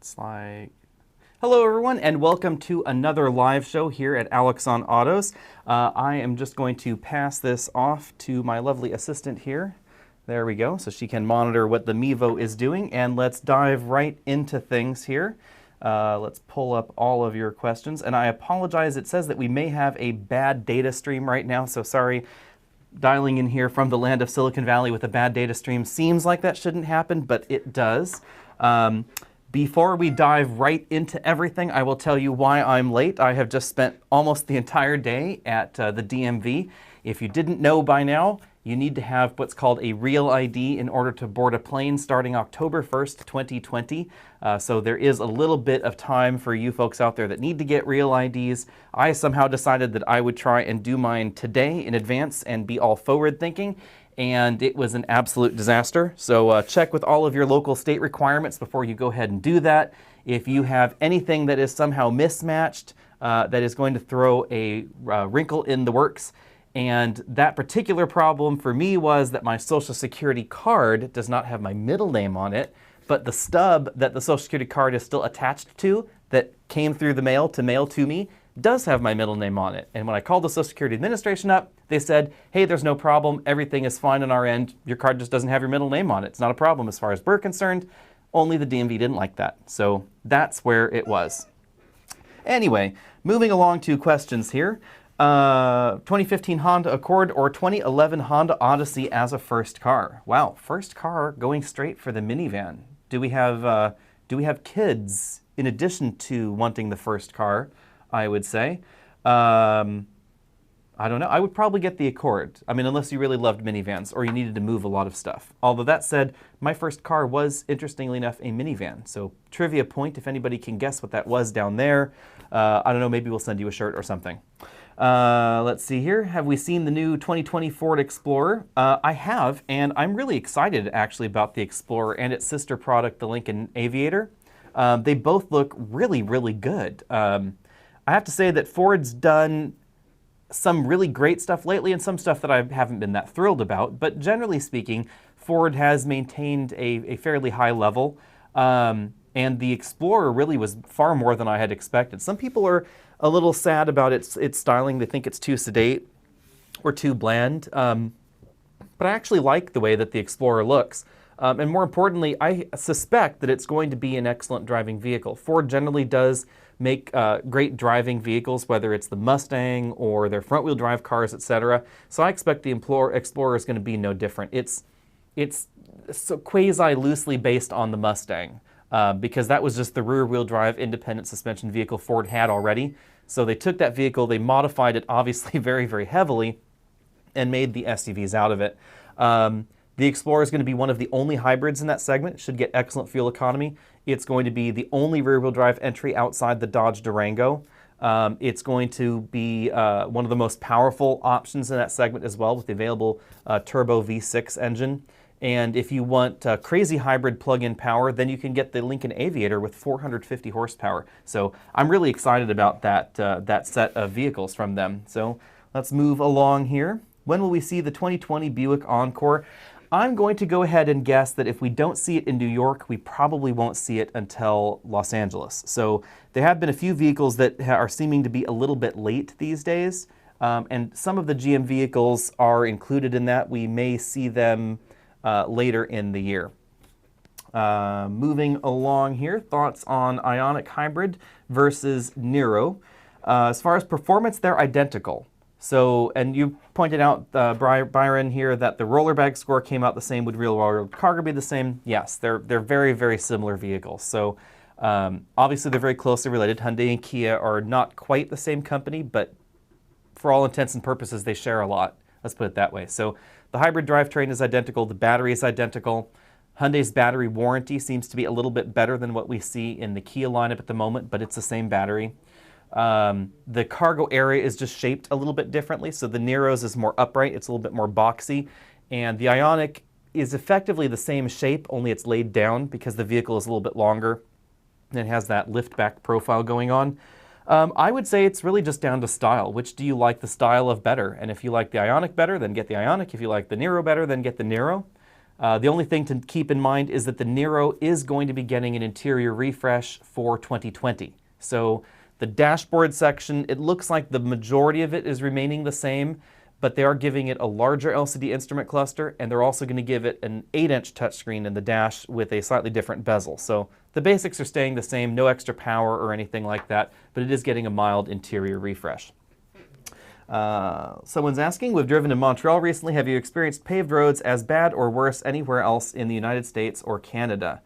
It's like, hello everyone, and welcome to another live show here at Alex on Autos. I am just going to pass this off to my lovely assistant here. There we go, so she can monitor what the Mevo is doing, and let's dive right into things here. Let's pull up all of your questions, and I apologize, it says that we may have a bad data stream right now, so sorry. Dialing in here from the land of Silicon Valley with a bad data stream seems like that shouldn't happen, but it does. Before we dive right into everything, I will tell you why I'm late. I have just spent almost the entire day at the DMV. If you didn't know by now, you need to have what's called a Real ID in order to board a plane starting October 1st, 2020. So there is a little bit of time for you folks out there that need to get Real IDs. I somehow decided that I would try and do mine today in advance and be all forward thinking. And it was an absolute disaster. So check with all of your local state requirements before you go ahead and do that. If you have anything that is somehow mismatched, that is going to throw a wrinkle in the works. And that particular problem for me was that my Social Security card does not have my middle name on it, but the stub that the Social Security card is still attached to that came through the mail to me does have my middle name on it. And when I called the Social Security Administration up, they said, hey, there's no problem. Everything is fine on our end. Your card just doesn't have your middle name on it. It's not a problem as far as we're concerned. Only the DMV didn't like that. So that's where it was. Anyway, moving along to questions here. 2015 Honda Accord or 2011 Honda Odyssey as a first car. Wow, first car going straight for the minivan. Do we have kids in addition to wanting the first car? I would say. I don't know. I would probably get the Accord. I mean, unless you really loved minivans or you needed to move a lot of stuff. Although that said, my first car was, interestingly enough, a minivan. So trivia point, if anybody can guess what that was down there. I don't know, maybe we'll send you a shirt or something. Let's see here. Have we seen the new 2020 Ford Explorer? I have, and I'm really excited actually about the Explorer and its sister product, the Lincoln Aviator. They both look really, really good. I have to say that Ford's done some really great stuff lately and some stuff that I haven't been that thrilled about. But generally speaking, Ford has maintained a fairly high level. And the Explorer really was far more than I had expected. Some people are a little sad about its styling. They think it's too sedate or too bland. But I actually like the way that the Explorer looks. And more importantly, I suspect that it's going to be an excellent driving vehicle. Ford generally does make great driving vehicles, whether it's the Mustang or their front-wheel drive cars, etc. So I expect the Explorer is going to be no different. It's so quasi-loosely based on the Mustang because that was just the rear-wheel drive independent suspension vehicle Ford had already. So they took that vehicle, they modified it obviously very, very heavily, and made the SUVs out of it. The Explorer is going to be one of the only hybrids in that segment. It should get excellent fuel economy. It's going to be the only rear-wheel drive entry outside the Dodge Durango. It's going to be one of the most powerful options in that segment as well with the available turbo V6 engine. And if you want crazy hybrid plug-in power, then you can get the Lincoln Aviator with 450 horsepower. So I'm really excited about that set of vehicles from them. So let's move along here. When will we see the 2020 Buick Encore? I'm going to go ahead and guess that if we don't see it in New York, we probably won't see it until Los Angeles. So there have been a few vehicles that are seeming to be a little bit late these days. And some of the GM vehicles are included in that. We may see them later in the year. Moving along here, thoughts on Ionic Hybrid versus Nero. As far as performance, they're identical. So, and you pointed out, Byron here, that the roller bag score came out the same. Would real world cargo be the same? Yes, they're very, very similar vehicles. So, obviously they're very closely related. Hyundai and Kia are not quite the same company, but for all intents and purposes, they share a lot. Let's put it that way. So, the hybrid drivetrain is identical. The battery is identical. Hyundai's battery warranty seems to be a little bit better than what we see in the Kia lineup at the moment, but it's the same battery. The cargo area is just shaped a little bit differently. So the Nero's is more upright, it's a little bit more boxy, and the Ionic is effectively the same shape, only it's laid down because the vehicle is a little bit longer and it has that lift back profile going on. I would say it's really just down to style. Which do you like the style of better? And if you like the Ionic better, then get the Ionic. If you like the Nero better, then get the Nero. The only thing to keep in mind is that the Nero is going to be getting an interior refresh for 2020. So the dashboard section, it looks like the majority of it is remaining the same, but they are giving it a larger LCD instrument cluster, and they're also going to give it an 8-inch touchscreen in the dash with a slightly different bezel. So the basics are staying the same, no extra power or anything like that, but it is getting a mild interior refresh. Someone's asking, we've driven to Montreal recently. Have you experienced paved roads as bad or worse anywhere else in the United States or Canada?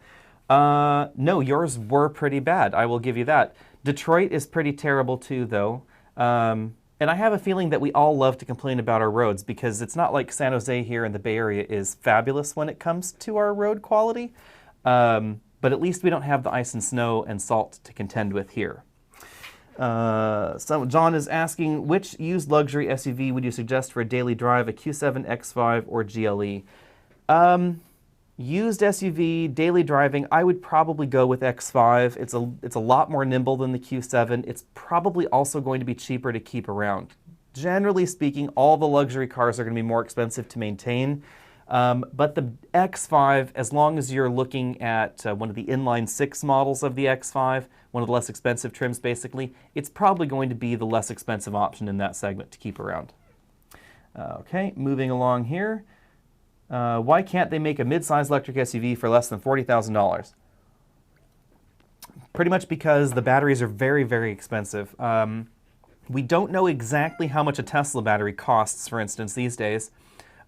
No, yours were pretty bad. I will give you that. Detroit is pretty terrible too, though. And I have a feeling that we all love to complain about our roads because it's not like San Jose here in the Bay Area is fabulous when it comes to our road quality. But at least we don't have the ice and snow and salt to contend with here. So John is asking, which used luxury SUV would you suggest for a daily drive, a Q7, X5, or GLE? Used SUV, daily driving, I would probably go with X5. It's a lot more nimble than the Q7. It's probably also going to be cheaper to keep around. Generally speaking, all the luxury cars are going to be more expensive to maintain. But the X5, as long as you're looking at one of the inline 6 models of the X5, one of the less expensive trims basically, it's probably going to be the less expensive option in that segment to keep around. Okay, moving along here. Why can't they make a mid-size electric SUV for less than $40,000? Pretty much because the batteries are very, very expensive. We don't know exactly how much a Tesla battery costs, for instance, these days.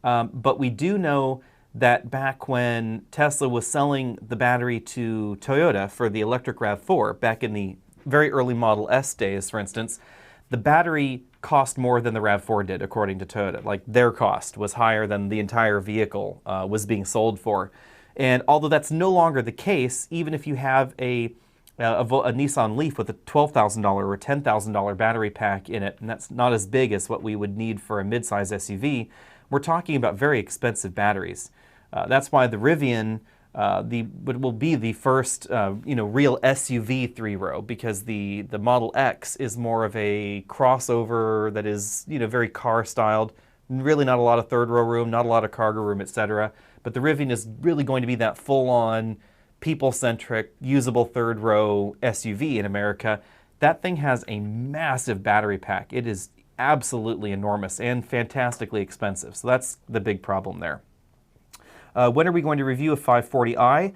But we do know that back when Tesla was selling the battery to Toyota for the electric RAV4, back in the very early Model S days, for instance, the battery cost more than the RAV4 did, according to Toyota. Like, their cost was higher than the entire vehicle was being sold for. And although that's no longer the case, even if you have a Nissan Leaf with a $12,000 or $10,000 battery pack in it, and that's not as big as what we would need for a midsize SUV, we're talking about very expensive batteries. That's why the Rivian will be the first real SUV 3-row, because the Model X is more of a crossover that is very car-styled, really not a lot of third-row room, not a lot of cargo room, etc. But the Rivian is really going to be that full-on, people-centric, usable third-row SUV in America. That thing has a massive battery pack. It is absolutely enormous and fantastically expensive. So that's the big problem there. When are we going to review a 540i?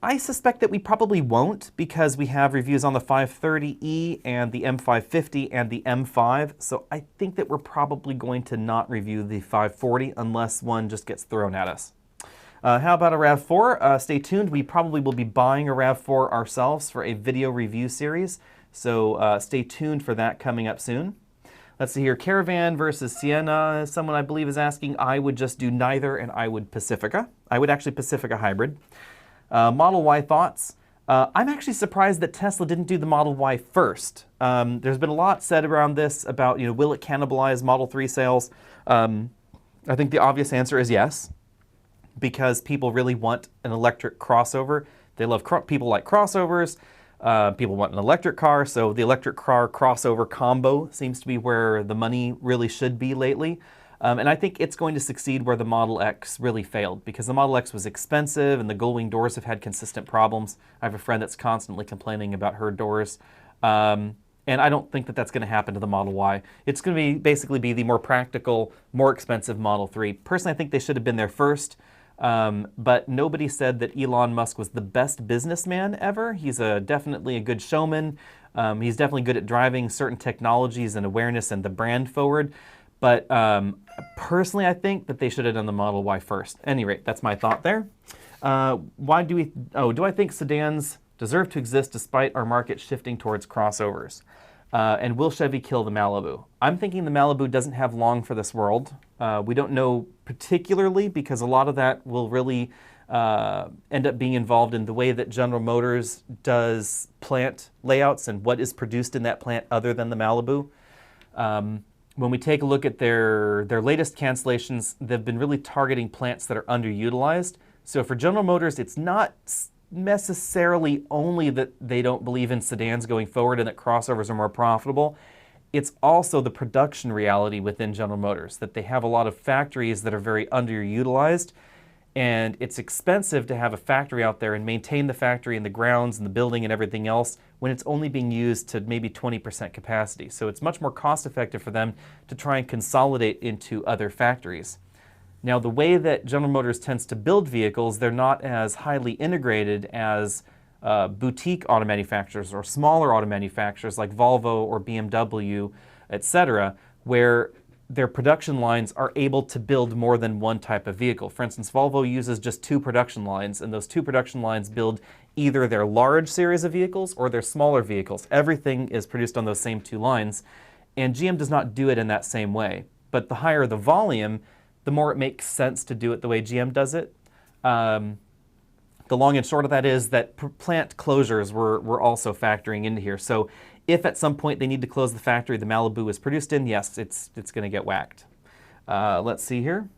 I suspect that we probably won't, because we have reviews on the 530e and the M550 and the M5. So I think that we're probably going to not review the 540 unless one just gets thrown at us. How about a RAV4? Stay tuned. We probably will be buying a RAV4 ourselves for a video review series. So stay tuned for that coming up soon. Let's see here, Caravan versus Sienna. Someone I believe is asking, I would just do neither, and I would Pacifica. I would actually Pacifica hybrid. Model Y thoughts. I'm actually surprised that Tesla didn't do the Model Y first. There's been a lot said around this about, will it cannibalize Model 3 sales? I think the obvious answer is yes, because people really want an electric crossover. They love people like crossovers. People want an electric car, so the electric car crossover combo seems to be where the money really should be lately. And I think it's going to succeed where the Model X really failed, because the Model X was expensive and the gull-wing doors have had consistent problems. I have a friend that's constantly complaining about her doors. And I don't think that that's going to happen to the Model Y. It's going to basically be the more practical, more expensive Model 3. Personally, I think they should have been there first. But nobody said that Elon Musk was the best businessman ever. He's definitely a good showman. He's definitely good at driving certain technologies and awareness and the brand forward. But personally, I think that they should have done the Model Y first. At any rate, that's my thought there. Do I think sedans deserve to exist despite our market shifting towards crossovers? And will Chevy kill the Malibu? I'm thinking the Malibu doesn't have long for this world. We don't know particularly, because a lot of that will really end up being involved in the way that General Motors does plant layouts and what is produced in that plant other than the Malibu. When we take a look at their latest cancellations, they've been really targeting plants that are underutilized. So for General Motors, it's not necessarily only that they don't believe in sedans going forward and that crossovers are more profitable. It's also the production reality within General Motors, that they have a lot of factories that are very underutilized, And it's expensive to have a factory out there and maintain the factory and the grounds and the building and everything else when it's only being used to maybe 20% capacity. So it's much more cost effective for them to try and consolidate into other factories. Now, the way that General Motors tends to build vehicles, they're not as highly integrated as boutique auto manufacturers or smaller auto manufacturers like Volvo or BMW, etc., where their production lines are able to build more than one type of vehicle. For instance, Volvo uses just 2 production lines, and those 2 production lines build either their large series of vehicles or their smaller vehicles. Everything is produced on those same 2 lines, and GM does not do it in that same way. But the higher the volume, the more it makes sense to do it the way GM does it. The long and short of that is that plant closures were also factoring into here. So if at some point they need to close the factory the Malibu is produced in, yes, it's going to get whacked. Let's see here.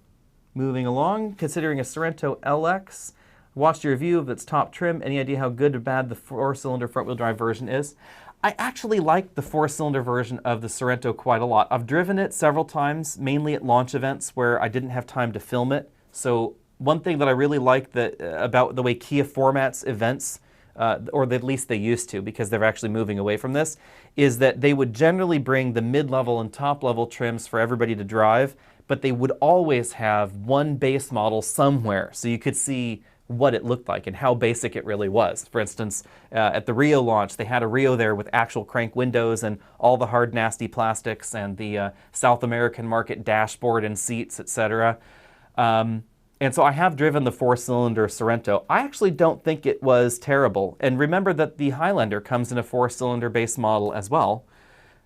Moving along, considering a Sorento Lx. Watched your review of its top trim. Any idea how good or bad the 4-cylinder front-wheel drive version is? I actually like the 4-cylinder version of the Sorento quite a lot. I've driven it several times, mainly at launch events where I didn't have time to film it. So one thing that I really like about the way Kia formats events, or at least they used to, because they're actually moving away from this, is that they would generally bring the mid-level and top-level trims for everybody to drive, but they would always have one base model somewhere, so you could see what it looked like and how basic it really was. For instance, at the Rio launch, they had a Rio there with actual crank windows and all the hard, nasty plastics and the South American market dashboard and seats, etc. And so I have driven the 4-cylinder Sorento. I actually don't think it was terrible. And remember that the Highlander comes in a 4-cylinder base model as well.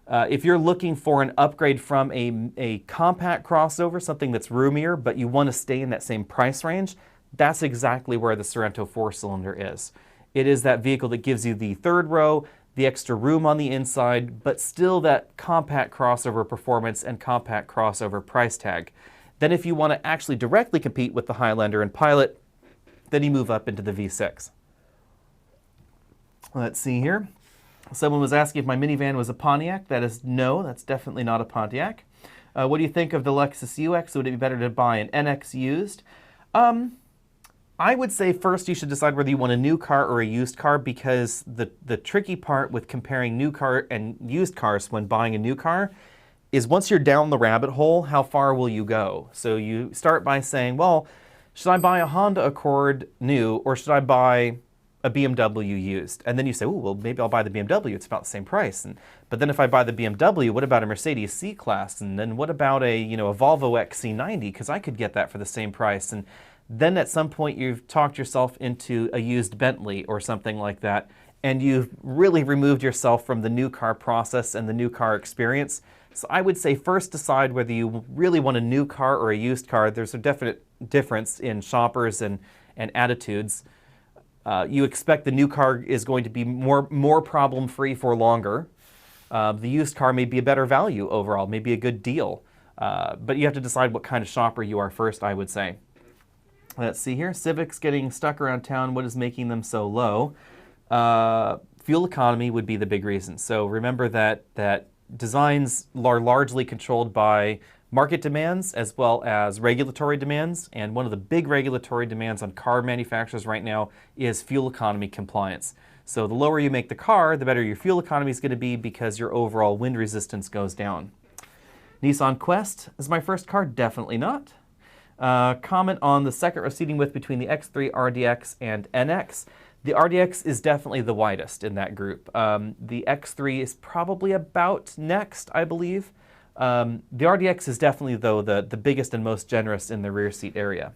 If you're looking for an upgrade from a compact crossover, something that's roomier, but you want to stay in that same price range, that's exactly where the Sorento 4-cylinder is. It is that vehicle that gives you the third row, the extra room on the inside, but still that compact crossover performance and compact crossover price tag. Then if you want to actually directly compete with the Highlander and Pilot, then you move up into the V6. Let's see here. Someone was asking if my minivan was a Pontiac. That is no, that's definitely not a Pontiac. What do you think of the Lexus UX? Would it be better to buy an NX used? I would say first you should decide whether you want a new car or a used car, because the tricky part with comparing new car and used cars when buying a new car is once you're down the rabbit hole, how far will you go? So you start by saying, well, should I buy a Honda Accord new or should I buy a BMW used? And then you say, oh, well, maybe I'll buy the BMW. It's about the same price. But then if I buy the BMW, what about a Mercedes C-Class? And then what about a Volvo XC90? Because I could get that for the same price. And then at some point you've talked yourself into a used Bentley or something like that, and you've really removed yourself from the new car process and the new car experience. So I would say first decide whether you really want a new car or a used car. There's a definite difference in shoppers and attitudes. You expect the new car is going to be more problem-free for longer. The used car may be a better value overall, maybe a good deal. But you have to decide what kind of shopper you are first, I would say. Let's see here. Civics getting stuck around town. What is making them so low? Fuel economy would be the big reason. So remember that designs are largely controlled by market demands as well as regulatory demands. And one of the big regulatory demands on car manufacturers right now is fuel economy compliance. So the lower you make the car, the better your fuel economy is going to be because your overall wind resistance goes down. Nissan Quest is my first car? Definitely not. Comment on the second row seating width between the X3, RDX, and NX. The RDX is definitely the widest in that group. The X3 is probably about next, I believe. The RDX is definitely, though, the biggest and most generous in the rear seat area.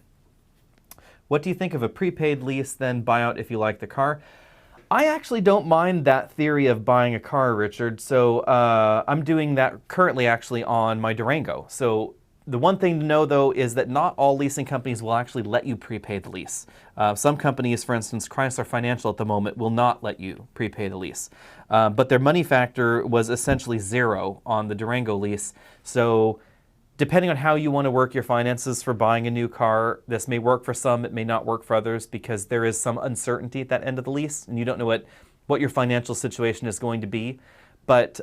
What do you think of a prepaid lease, then buyout if you like the car? I actually don't mind that theory of buying a car, Richard. So I'm doing that currently actually on my Durango. So the one thing to know, though, is that not all leasing companies will actually let you prepay the lease. Some companies, for instance, Chrysler Financial at the moment, will not let you prepay the lease. But their money factor was essentially 0 on the Durango lease. So depending on how you want to work your finances for buying a new car, this may work for some, it may not work for others, because there is some uncertainty at that end of the lease, and you don't know what your financial situation is going to be. But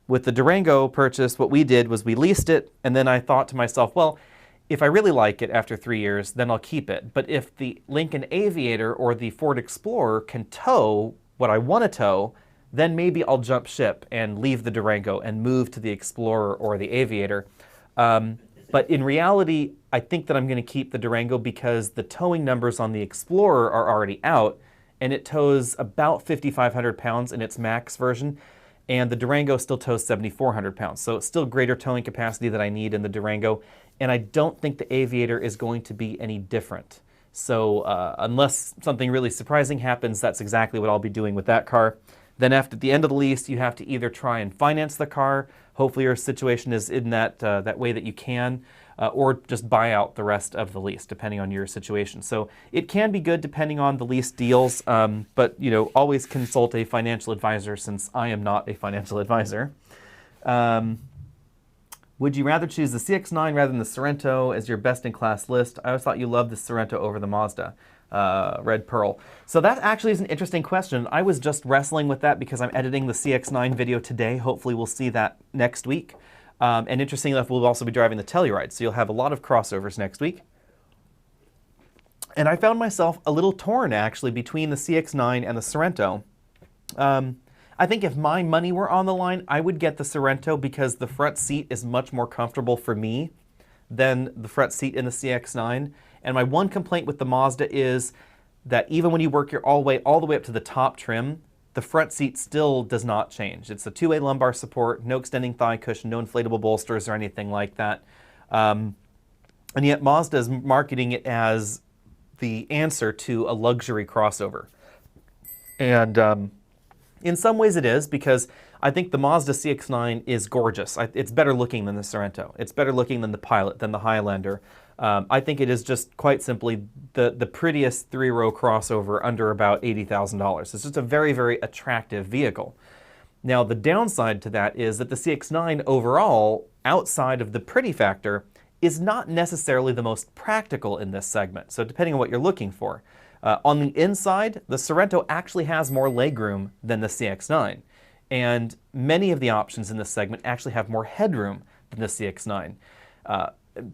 with the Durango purchase, what we did was we leased it, and then I thought to myself, well, If I really like it after 3 years, then I'll keep it. But if the Lincoln Aviator or the Ford Explorer can tow what I want to tow, then maybe I'll jump ship and leave the Durango and move to the Explorer or the Aviator. But in reality, I think that I'm going to keep the Durango because the towing numbers on the Explorer are already out, and it tows about 5,500 pounds in its max version, and the Durango still tows 7,400 pounds. So it's still greater towing capacity that I need in the Durango, and I don't think the Aviator is going to be any different. So unless something really surprising happens, that's exactly what I'll be doing with that car. Then after the end of the lease, you have to either try and finance the car. Hopefully your situation is in that way that you can, or just buy out the rest of the lease, depending on your situation. So it can be good depending on the lease deals, but always consult a financial advisor since I am not a financial advisor. Would you rather choose the CX-9 rather than the Sorento as your best-in-class list? I always thought you loved the Sorento over the Mazda. Red Pearl. So that actually is an interesting question. I was just wrestling with that because I'm editing the CX-9 video today. Hopefully we'll see that next week. And interesting enough, we'll also be driving the Telluride, so you'll have a lot of crossovers next week. And I found myself a little torn, actually, between the CX-9 and the Sorento. I think if my money were on the line, I would get the Sorento because the front seat is much more comfortable for me than the front seat in the CX-9. And my one complaint with the Mazda is that even when you work all the way up to the top trim, the front seat still does not change. It's a two-way lumbar support, no extending thigh cushion, no inflatable bolsters or anything like that. And yet Mazda is marketing it as the answer to a luxury crossover. And in some ways it is, because I think the Mazda CX-9 is gorgeous. It's better looking than the Sorento. It's better looking than the Pilot, than the Highlander. I think it is just quite simply the prettiest three-row crossover under about $80,000. It's just a very, very attractive vehicle. Now, the downside to that is that the CX-9 overall, outside of the pretty factor, is not necessarily the most practical in this segment. So depending on what you're looking for. On the inside, the Sorento actually has more legroom than the CX-9. And many of the options in this segment actually have more headroom than the CX-9.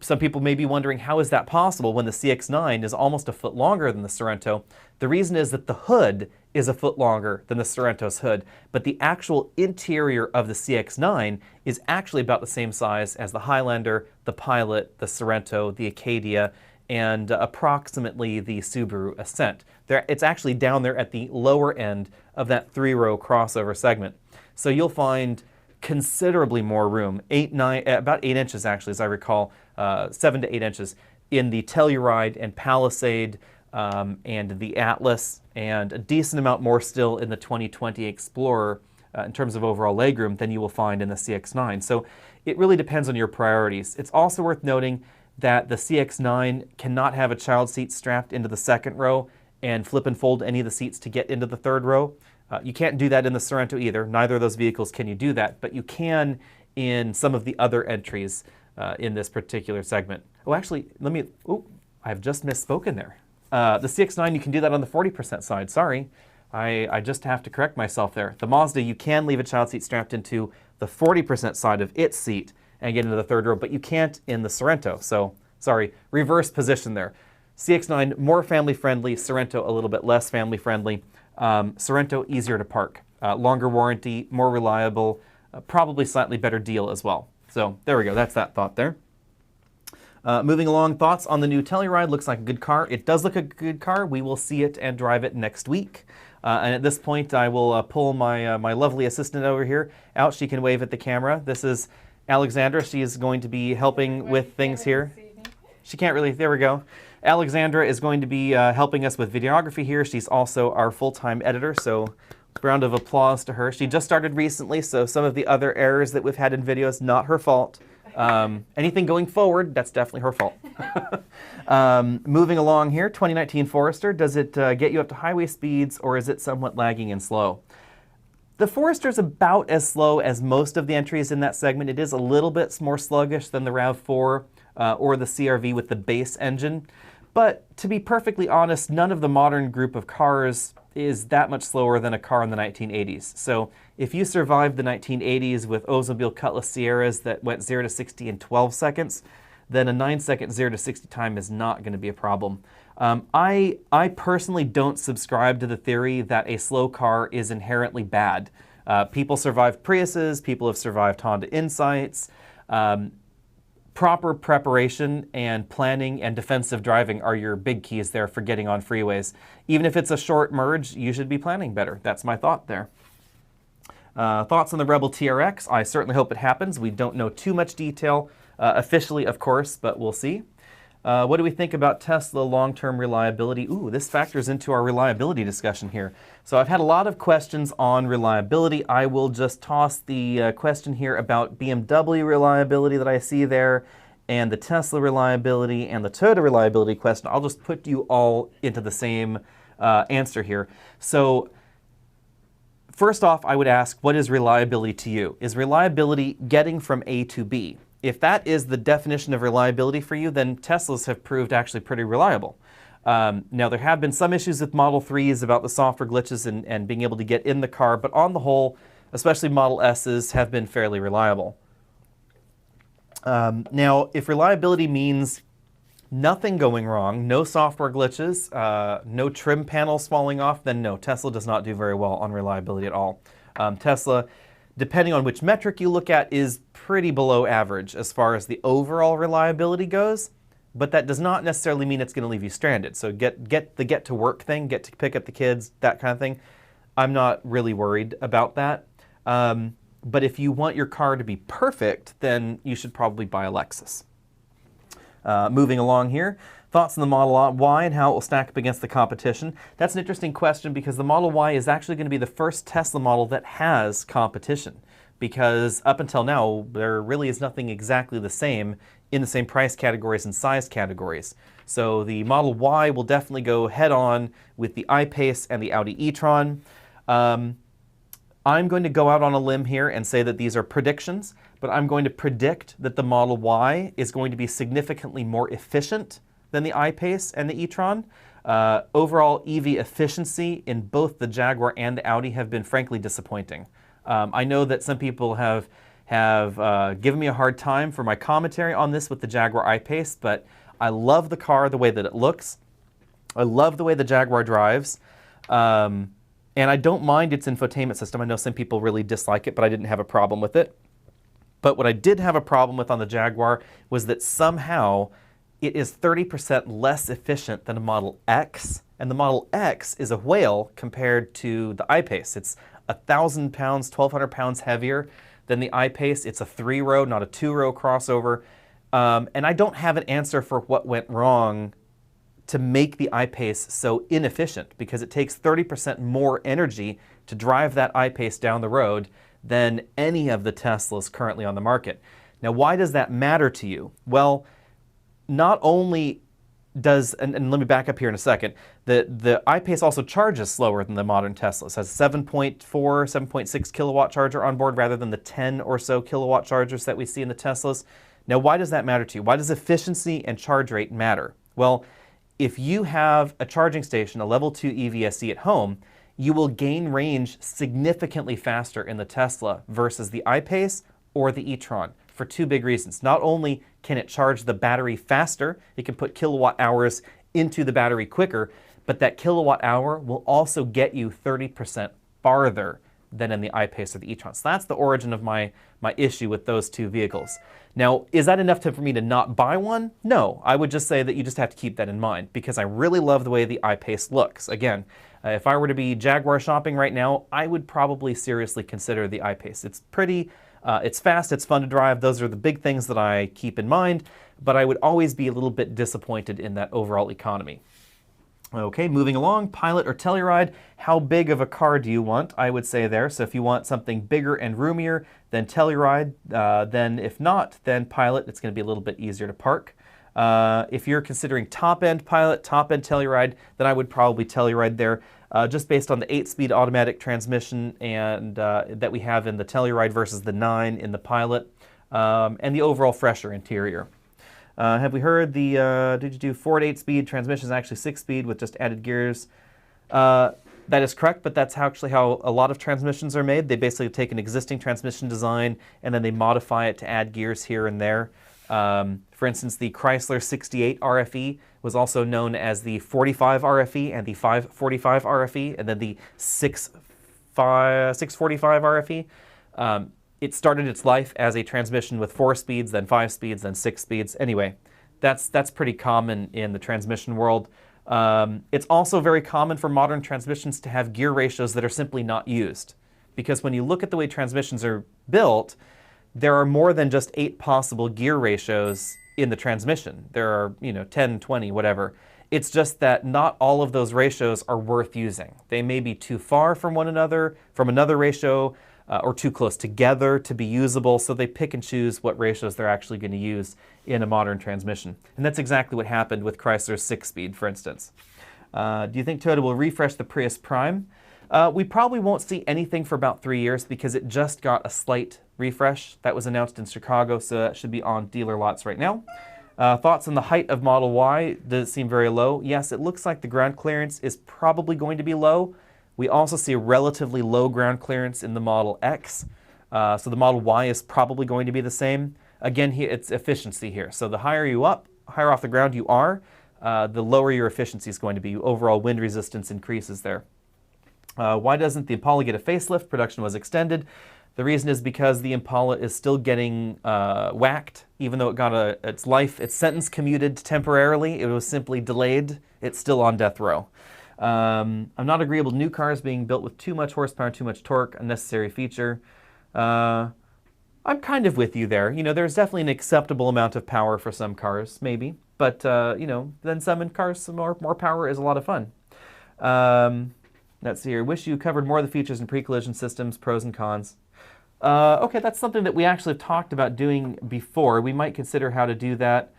Some people may be wondering, how is that possible when the CX-9 is almost a foot longer than the Sorento? The reason is that the hood is a foot longer than the Sorento's hood, but the actual interior of the CX-9 is actually about the same size as the Highlander, the Pilot, the Sorento, the Acadia, and approximately the Subaru Ascent. It's actually down there at the lower end of that three-row crossover segment. So you'll find considerably more room, about 8 inches actually, as I recall, 7 to 8 inches, in the Telluride and Palisade and the Atlas, and a decent amount more still in the 2020 Explorer in terms of overall legroom than you will find in the CX-9. So it really depends on your priorities. It's also worth noting that the CX-9 cannot have a child seat strapped into the second row and flip and fold any of the seats to get into the third row. You can't do that in the Sorento either. Neither of those vehicles can you do that, but you can in some of the other entries in this particular segment. Oh, actually, I've just misspoken there. The CX-9, you can do that on the 40% side. Sorry, I just have to correct myself there. The Mazda, you can leave a child seat strapped into the 40% side of its seat and get into the third row, but you can't in the Sorento. So, sorry, reverse position there. CX-9, more family-friendly. Sorento, a little bit less family-friendly. Sorento, easier to park. Longer warranty, more reliable, probably slightly better deal as well. So, there we go. That's that thought there. Moving along, thoughts on the new Telluride. Looks like a good car. It does look a good car. We will see it and drive it next week. And at this point, I will pull my, my lovely assistant over here out. She can wave at the camera. This is Alexandra. She is going to be helping with things here. She can't really, there we go. Alexandra is going to be helping us with videography here. She's also our full-time editor, so round of applause to her. She just started recently, so some of the other errors that we've had in videos, not her fault. Anything going forward, that's definitely her fault. Moving along here, 2019 Forester. Does it get you up to highway speeds, or is it somewhat lagging and slow? The Forester's about as slow as most of the entries in that segment. It is a little bit more sluggish than the RAV4 or the CR-V with the base engine. But to be perfectly honest, none of the modern group of cars is that much slower than a car in the 1980s. So if you survived the 1980s with Oldsmobile Cutlass Sierras that went 0 to 60 in 12 seconds, then a 9-second 0 to 60 time is not going to be a problem. I personally don't subscribe to the theory that a slow car is inherently bad. People survived Priuses, people have survived Honda Insights. Proper preparation and planning and defensive driving are your big keys there for getting on freeways. Even if it's a short merge, you should be planning better. That's my thought there. Thoughts on the Rebel TRX? I certainly hope it happens. We don't know too much detail officially, of course, but we'll see. What do we think about Tesla long-term reliability? Ooh, this factors into our reliability discussion here. So I've had a lot of questions on reliability. I will just toss the question here about BMW reliability that I see there, and the Tesla reliability, and the Toyota reliability question. I'll just put you all into the same answer here. So first off, I would ask, what is reliability to you? Is reliability getting from A to B? If that is the definition of reliability for you, then Teslas have proved actually pretty reliable. Now, there have been some issues with Model 3s about the software glitches and being able to get in the car, but on the whole, especially Model S's have been fairly reliable. Now, if reliability means nothing going wrong, no software glitches, no trim panels falling off, then no, Tesla does not do very well on reliability at all. Tesla, depending on which metric you look at, is pretty below average as far as the overall reliability goes, but that does not necessarily mean it's going to leave you stranded. So get to work thing, get to pick up the kids, that kind of thing. I'm not really worried about that. But if you want your car to be perfect, then you should probably buy a Lexus. Moving along here, thoughts on the Model Y and how it will stack up against the competition. That's an interesting question because the Model Y is actually going to be the first Tesla model that has competition, because up until now, there really is nothing exactly the same in the same price categories and size categories. So the Model Y will definitely go head-on with the I-Pace and the Audi e-tron. I'm going to go out on a limb here and say that these are predictions, but I'm going to predict that the Model Y is going to be significantly more efficient than the I-Pace and the e-tron. Overall EV efficiency in both the Jaguar and the Audi have been frankly disappointing. I know that some people have given me a hard time for my commentary on this with the Jaguar I-Pace, but I love the car the way that it looks. I love the way the Jaguar drives. And I don't mind its infotainment system. I know some people really dislike it, but I didn't have a problem with it. But what I did have a problem with on the Jaguar was that somehow it is 30% less efficient than a Model X, and the Model X is a whale compared to the I-Pace. It's 1,000 pounds, 1,200 pounds heavier than the I-Pace. It's a 3-row, not a 2-row crossover. And I don't have an answer for what went wrong to make the I-Pace so inefficient, because it takes 30% more energy to drive that I-Pace down the road than any of the Teslas currently on the market. Now, why does that matter to you? Well, not only does, and let me back up here in a second, the I-Pace also charges slower than the modern Teslas. It has a 7.4, 7.6 kilowatt charger on board rather than the 10 or so kilowatt chargers that we see in the Teslas. Now, why does that matter to you? Why does efficiency and charge rate matter? Well, if you have a charging station, a level 2 EVSE at home, you will gain range significantly faster in the Tesla versus the I-Pace or the e-tron for two big reasons. Not only can it charge the battery faster, it can put kilowatt hours into the battery quicker, but that kilowatt hour will also get you 30% farther than in the I-Pace or the e-tron. So that's the origin of my issue with those two vehicles. Now, is that enough for me to not buy one? No, I would just say that you just have to keep that in mind, because I really love the way the I-Pace looks. Again, if I were to be Jaguar shopping right now, I would probably seriously consider the I-Pace. It's pretty, it's fast, it's fun to drive. Those are the big things that I keep in mind, but I would always be a little bit disappointed in that overall economy. Okay, moving along, Pilot or Telluride, how big of a car do you want? I would say there. So if you want something bigger and roomier, then Telluride. Then if not, then Pilot. It's going to be a little bit easier to park. If you're considering top-end Pilot, top-end Telluride, then I would probably Telluride there, just based on the 8-speed automatic transmission and that we have in the Telluride versus the 9 in the Pilot, and the overall fresher interior. Have we heard the, did you do 4 to 8-speed transmission is actually 6-speed with just added gears? That is correct, but that's actually how a lot of transmissions are made. They basically take an existing transmission design and then they modify it to add gears here and there. For instance, the Chrysler 68 RFE was also known as the 45 RFE and the 545 RFE, and then the 645 RFE. It started its life as a transmission with 4 speeds, then 5 speeds, then 6 speeds. Anyway, that's pretty common in the transmission world. It's also very common for modern transmissions to have gear ratios that are simply not used. Because when you look at the way transmissions are built, there are more than just 8 possible gear ratios in the transmission. There are, 10, 20, whatever. It's just that not all of those ratios are worth using. They may be too far from one another, from another ratio, or too close together to be usable, so they pick and choose what ratios they're actually going to use in a modern transmission. And that's exactly what happened with Chrysler's 6-speed, for instance. Do you think Toyota will refresh the Prius Prime? We probably won't see anything for about 3 years because it just got a slight refresh. That was announced in Chicago, so that should be on dealer lots right now. Thoughts on the height of Model Y? Does it seem very low? Yes, it looks like the ground clearance is probably going to be low. We also see a relatively low ground clearance in the Model X. So the Model Y is probably going to be the same. Again, it's efficiency here. So the higher off the ground you are, the lower your efficiency is going to be. Overall wind resistance increases there. Why doesn't the Impala get a facelift? Production was extended. The reason is because the Impala is still getting whacked, even though it got its sentence commuted temporarily. It was simply delayed. It's still on death row. I'm not agreeable to new cars being built with too much horsepower, too much torque, unnecessary feature. I'm kind of with you there. There's definitely an acceptable amount of power for some cars, maybe. But, then some in cars, some more power is a lot of fun. Let's see here. Wish you covered more of the features in pre-collision systems, pros and cons. Okay, that's something that we actually have talked about doing before. We might consider how to do that.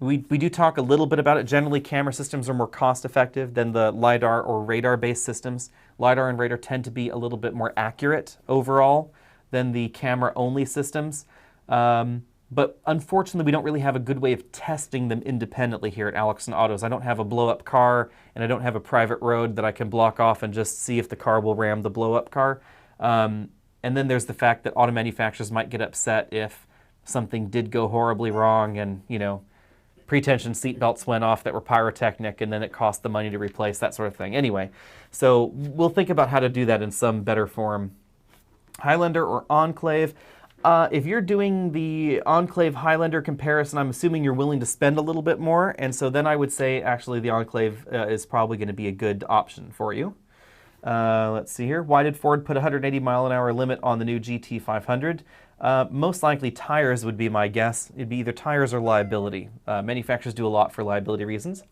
We do talk a little bit about it. Generally, camera systems are more cost-effective than the LiDAR or radar-based systems. LiDAR and radar tend to be a little bit more accurate overall than the camera-only systems. But unfortunately, we don't really have a good way of testing them independently here at Alex and Autos. I don't have a blow-up car, and I don't have a private road that I can block off and just see if the car will ram the blow-up car. And then there's the fact that auto manufacturers might get upset if something did go horribly wrong and, pre-tension seat belts went off that were pyrotechnic and then it cost the money to replace, that sort of thing. Anyway, so we'll think about how to do that in some better form. Highlander or Enclave? If you're doing the Enclave Highlander comparison, I'm assuming you're willing to spend a little bit more, and so then I would say actually the Enclave is probably going to be a good option for you. Let's see here. Why did Ford put a 180-mile-an-hour limit on the new GT500? Most likely tires would be my guess. It'd be either tires or liability. Manufacturers do a lot for liability reasons.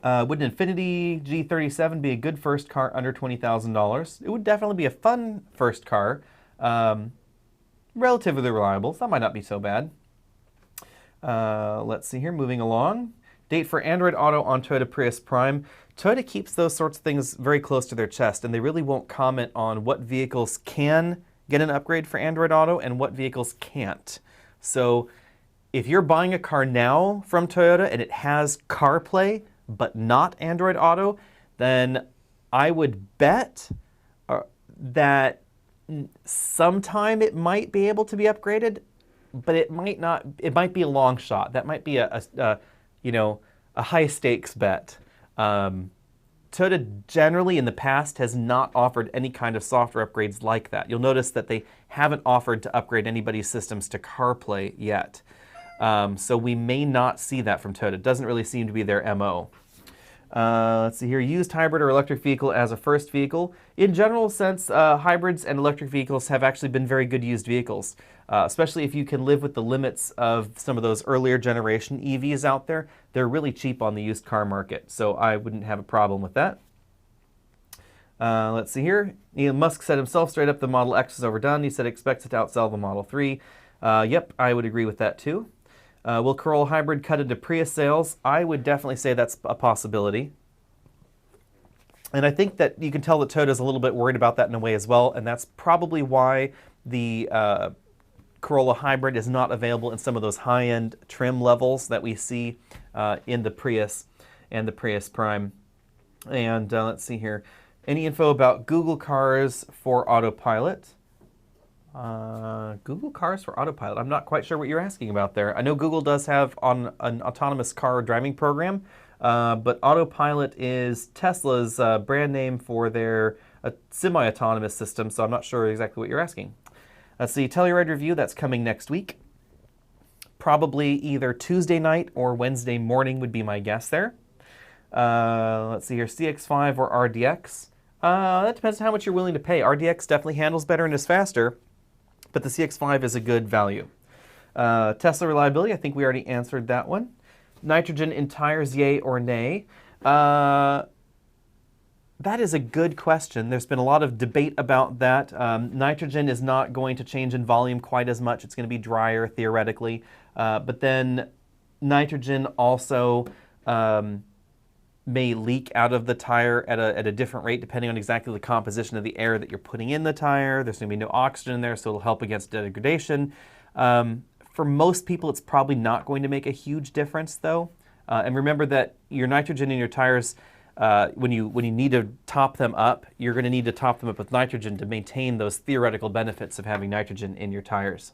Would an Infiniti G37 be a good first car under $20,000? It would definitely be a fun first car. Relatively reliable, so that might not be so bad. Let's see here, moving along. Date for Android Auto on Toyota Prius Prime. Toyota keeps those sorts of things very close to their chest, and they really won't comment on what vehicles can get an upgrade for Android Auto and what vehicles can't. So if you're buying a car now from Toyota and it has CarPlay but not Android Auto, then I would bet that sometime it might be able to be upgraded, but it might not. It might be a long shot. That might be a high stakes bet. Toyota generally in the past has not offered any kind of software upgrades like that. You'll notice that they haven't offered to upgrade anybody's systems to CarPlay yet. So we may not see that from Toyota. It doesn't really seem to be their MO. Let's see here, used hybrid or electric vehicle as a first vehicle. In general sense, hybrids and electric vehicles have actually been very good used vehicles, especially if you can live with the limits of some of those earlier generation EVs out there. They're really cheap on the used car market, so I wouldn't have a problem with that. Let's see here. Elon Musk said himself straight up the Model X is overdone. He said expects it to outsell the Model 3. Yep, I would agree with that too. Will Corolla Hybrid cut into Prius sales? I would definitely say that's a possibility. And I think that you can tell that Toyota's a little bit worried about that in a way as well, and that's probably why the Corolla Hybrid is not available in some of those high-end trim levels that we see in the Prius and the Prius Prime. And let's see here. Any info about Google cars for Autopilot? Google Cars for Autopilot. I'm not quite sure what you're asking about there. I know Google does have an autonomous car driving program, but Autopilot is Tesla's brand name for their semi-autonomous system, so I'm not sure exactly what you're asking. Let's see, Telluride review, that's coming next week. Probably either Tuesday night or Wednesday morning would be my guess there. Let's see here, CX-5 or RDX. That depends on how much you're willing to pay. RDX definitely handles better and is faster, but the CX-5 is a good value. Tesla reliability, I think we already answered that one. Nitrogen in tires, yay or nay? That is a good question. There's been a lot of debate about that. Nitrogen is not going to change in volume quite as much. It's going to be drier, theoretically. But then nitrogen also may leak out of the tire at a different rate depending on exactly the composition of the air that you're putting in the tire. There's going to be no oxygen in there, so it'll help against degradation. For most people, it's probably not going to make a huge difference, though. And remember that your nitrogen in your tires, when you need to top them up, you're going to need to top them up with nitrogen to maintain those theoretical benefits of having nitrogen in your tires.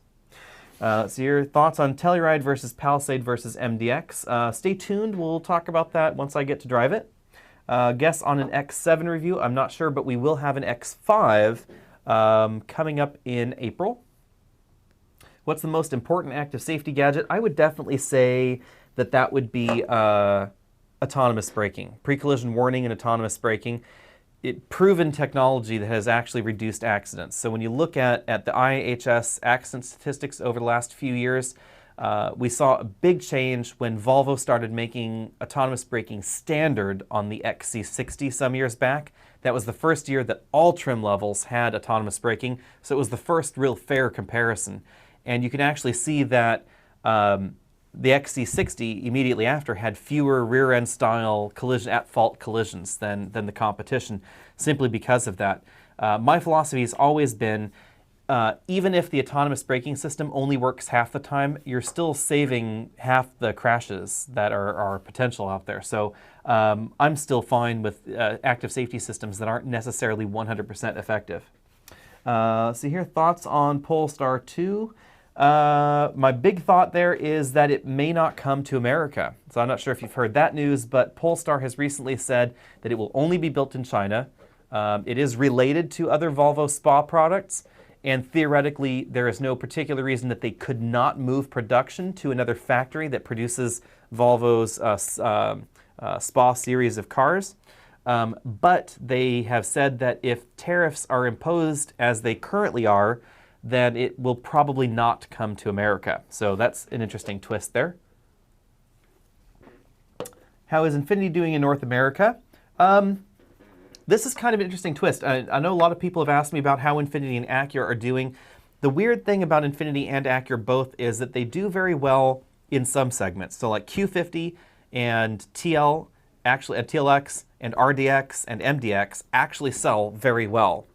So your thoughts on Telluride versus Palisade versus MDX. Stay tuned. We'll talk about that once I get to drive it. Guess on an X7 review. I'm not sure, but we will have an X5 coming up in April. What's the most important active safety gadget? I would definitely say that that would be autonomous braking. Pre-collision warning and autonomous braking. Proven technology that has actually reduced accidents. So when you look at the IHS accident statistics over the last few years, we saw a big change when Volvo started making autonomous braking standard on the XC60 some years back. That was the first year that all trim levels had autonomous braking, so it was the first real fair comparison. And you can actually see that the XC60 immediately after had fewer rear-end style at-fault collisions than the competition, simply because of that. My philosophy has always been, even if the autonomous braking system only works half the time, you're still saving half the crashes that are potential out there. So I'm still fine with active safety systems that aren't necessarily 100% effective. So here, thoughts on Polestar 2. My big thought there is that it may not come to America. So I'm not sure if you've heard that news, but Polestar has recently said that it will only be built in China. It is related to other Volvo SPA products, and theoretically there is no particular reason that they could not move production to another factory that produces Volvo's SPA series of cars. But they have said that if tariffs are imposed as they currently are, then it will probably not come to America. So that's an interesting twist there. How is Infiniti doing in North America? This is kind of an interesting twist. I know a lot of people have asked me about how Infiniti and Acura are doing. The weird thing about Infiniti and Acura both is that they do very well in some segments. So like Q50 and TLX and RDX and MDX actually sell very well.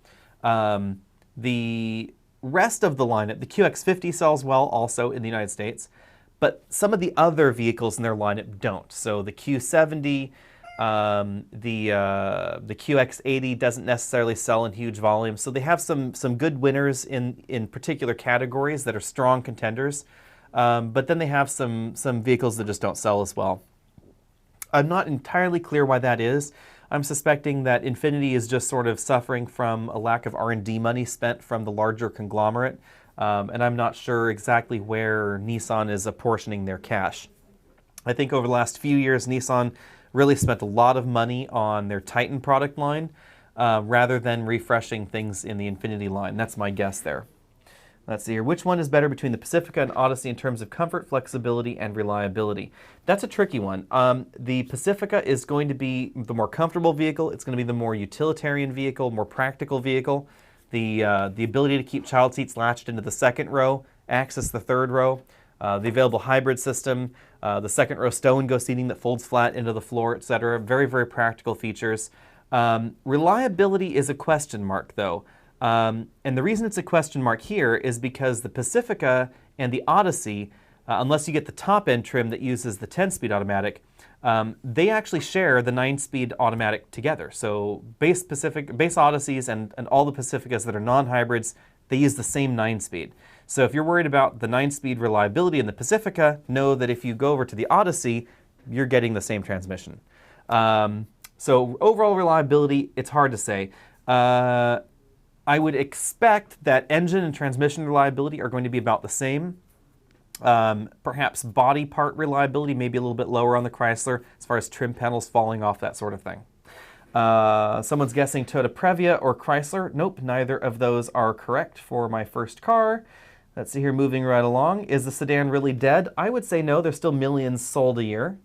The rest of the lineup, the QX50 sells well also in the United States, but some of the other vehicles in their lineup don't. So the Q70, the QX80 doesn't necessarily sell in huge volumes. So they have some good winners in particular categories that are strong contenders, but then they have some vehicles that just don't sell as well. I'm not entirely clear why that is. I'm suspecting that Infiniti is just sort of suffering from a lack of R&D money spent from the larger conglomerate, and I'm not sure exactly where Nissan is apportioning their cash. I think over the last few years, Nissan really spent a lot of money on their Titan product line rather than refreshing things in the Infiniti line. That's my guess there. Let's see here. Which one is better between the Pacifica and Odyssey in terms of comfort, flexibility, and reliability? That's a tricky one. The Pacifica is going to be the more comfortable vehicle. It's going to be the more utilitarian vehicle, more practical vehicle. The ability to keep child seats latched into the second row, access the third row, the available hybrid system, the second row stow and go seating that folds flat into the floor, etc. Very, very practical features. Reliability is a question mark, though. And the reason it's a question mark here is because the Pacifica and the Odyssey, unless you get the top-end trim that uses the 10-speed automatic, they actually share the 9-speed automatic together. So base Odysseys and all the Pacificas that are non-hybrids, They use the same 9-speed. So if you're worried about the 9-speed reliability in the Pacifica, know that if you go over to the Odyssey, you're getting the same transmission. So overall reliability, it's hard to say. I would expect that engine and transmission reliability are going to be about the same. Perhaps body part reliability may be a little bit lower on the Chrysler as far as trim panels falling off, that sort of thing. Someone's guessing Toyota Previa or Chrysler. Nope, neither of those are correct for my first car. Let's see here, moving right along. Is the sedan really dead? I would say no, there's still millions sold a year.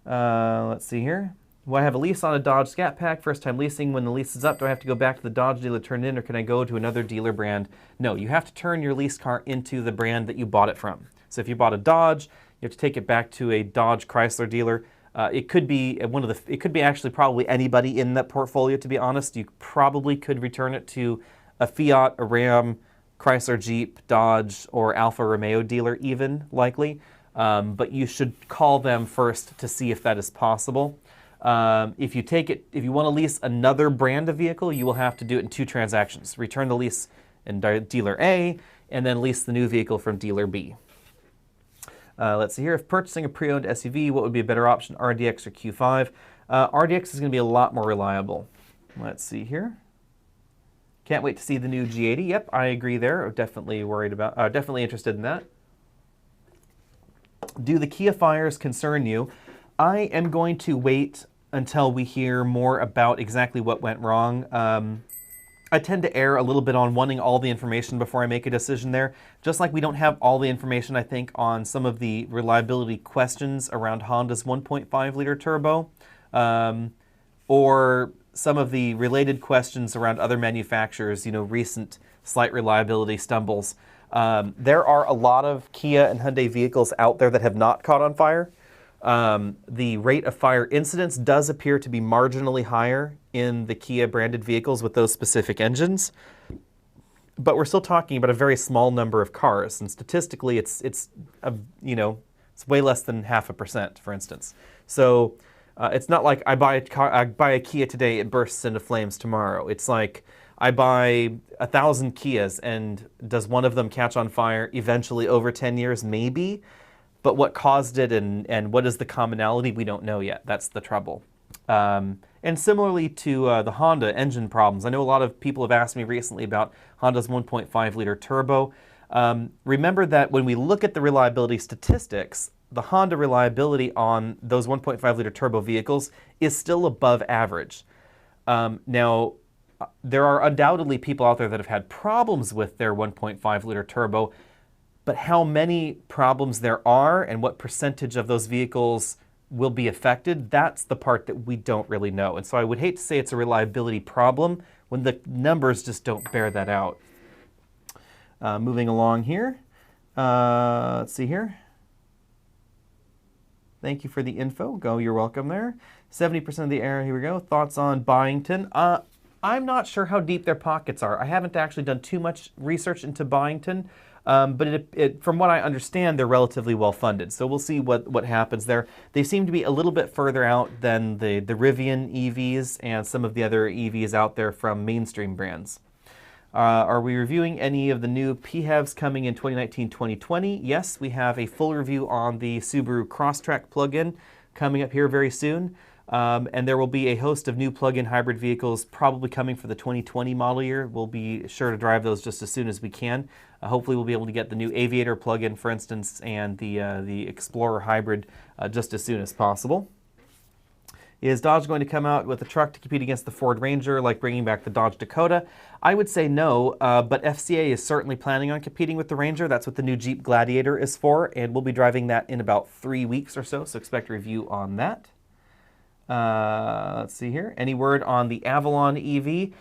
Let's see here. Will I have a lease on a Dodge Scat Pack? First time leasing. When the lease is up, do I have to go back to the Dodge dealer, turn it in, or can I go to another dealer brand? No, you have to turn your lease car into the brand that you bought it from. So if you bought a Dodge, you have to take it back to a Dodge Chrysler dealer. It could be it could be actually probably anybody in that portfolio, to be honest. You probably could return it to a Fiat, a Ram, Chrysler, Jeep, Dodge, or Alfa Romeo dealer even, likely. But you should call them first to see if that is possible. If you want to lease another brand of vehicle, you will have to do it in 2 transactions. Return the lease in dealer A, and then lease the new vehicle from dealer B. Let's see here. If purchasing a pre-owned SUV, what would be a better option, RDX or Q5? RDX is going to be a lot more reliable. Let's see here. Can't wait to see the new G80. Yep, I agree there. Definitely definitely interested in that. Do the Kia fires concern you? I am going to wait until we hear more about exactly what went wrong. I tend to err a little bit on wanting all the information before I make a decision there. Just like we don't have all the information, I think, on some of the reliability questions around Honda's 1.5-liter turbo, or some of the related questions around other manufacturers, recent slight reliability stumbles. There are a lot of Kia and Hyundai vehicles out there that have not caught on fire. The rate of fire incidents does appear to be marginally higher in the Kia branded vehicles with those specific engines, but we're still talking about a very small number of cars, and statistically it's way less than 0.5%, for instance. So it's not like I buy a Kia today, it bursts into flames tomorrow. It's like I buy 1,000 Kias, and does one of them catch on fire eventually over 10 years? Maybe. But what caused it and what is the commonality, we don't know yet. That's the trouble. And similarly to the Honda engine problems, I know a lot of people have asked me recently about Honda's 1.5-liter turbo. Remember that when we look at the reliability statistics, the Honda reliability on those 1.5-liter turbo vehicles is still above average. Now, there are undoubtedly people out there that have had problems with their 1.5-liter turbo, but how many problems there are and what percentage of those vehicles will be affected, that's the part that we don't really know. And so I would hate to say it's a reliability problem when the numbers just don't bear that out. Moving along here. Let's see here. Thank you for the info. You're welcome there. 70% of the air, here we go. Thoughts on Byington? I'm not sure how deep their pockets are. I haven't actually done too much research into Byington. But from what I understand, they're relatively well funded. So we'll see what happens there. They seem to be a little bit further out than the Rivian EVs and some of the other EVs out there from mainstream brands. Are we reviewing any of the new PHEVs coming in 2019-2020? Yes, we have a full review on the Subaru Crosstrek plug-in coming up here very soon. And there will be a host of new plug-in hybrid vehicles probably coming for the 2020 model year. We'll be sure to drive those just as soon as we can. Hopefully we'll be able to get the new Aviator plug-in, for instance, and the Explorer hybrid just as soon as possible. Is Dodge going to come out with a truck to compete against the Ford Ranger, like bringing back the Dodge Dakota? I would say no, but FCA is certainly planning on competing with the Ranger. That's what the new Jeep Gladiator is for, and we'll be driving that in about 3 weeks or so expect a review on that. Let's see here. Any word on the Avalon Eevee?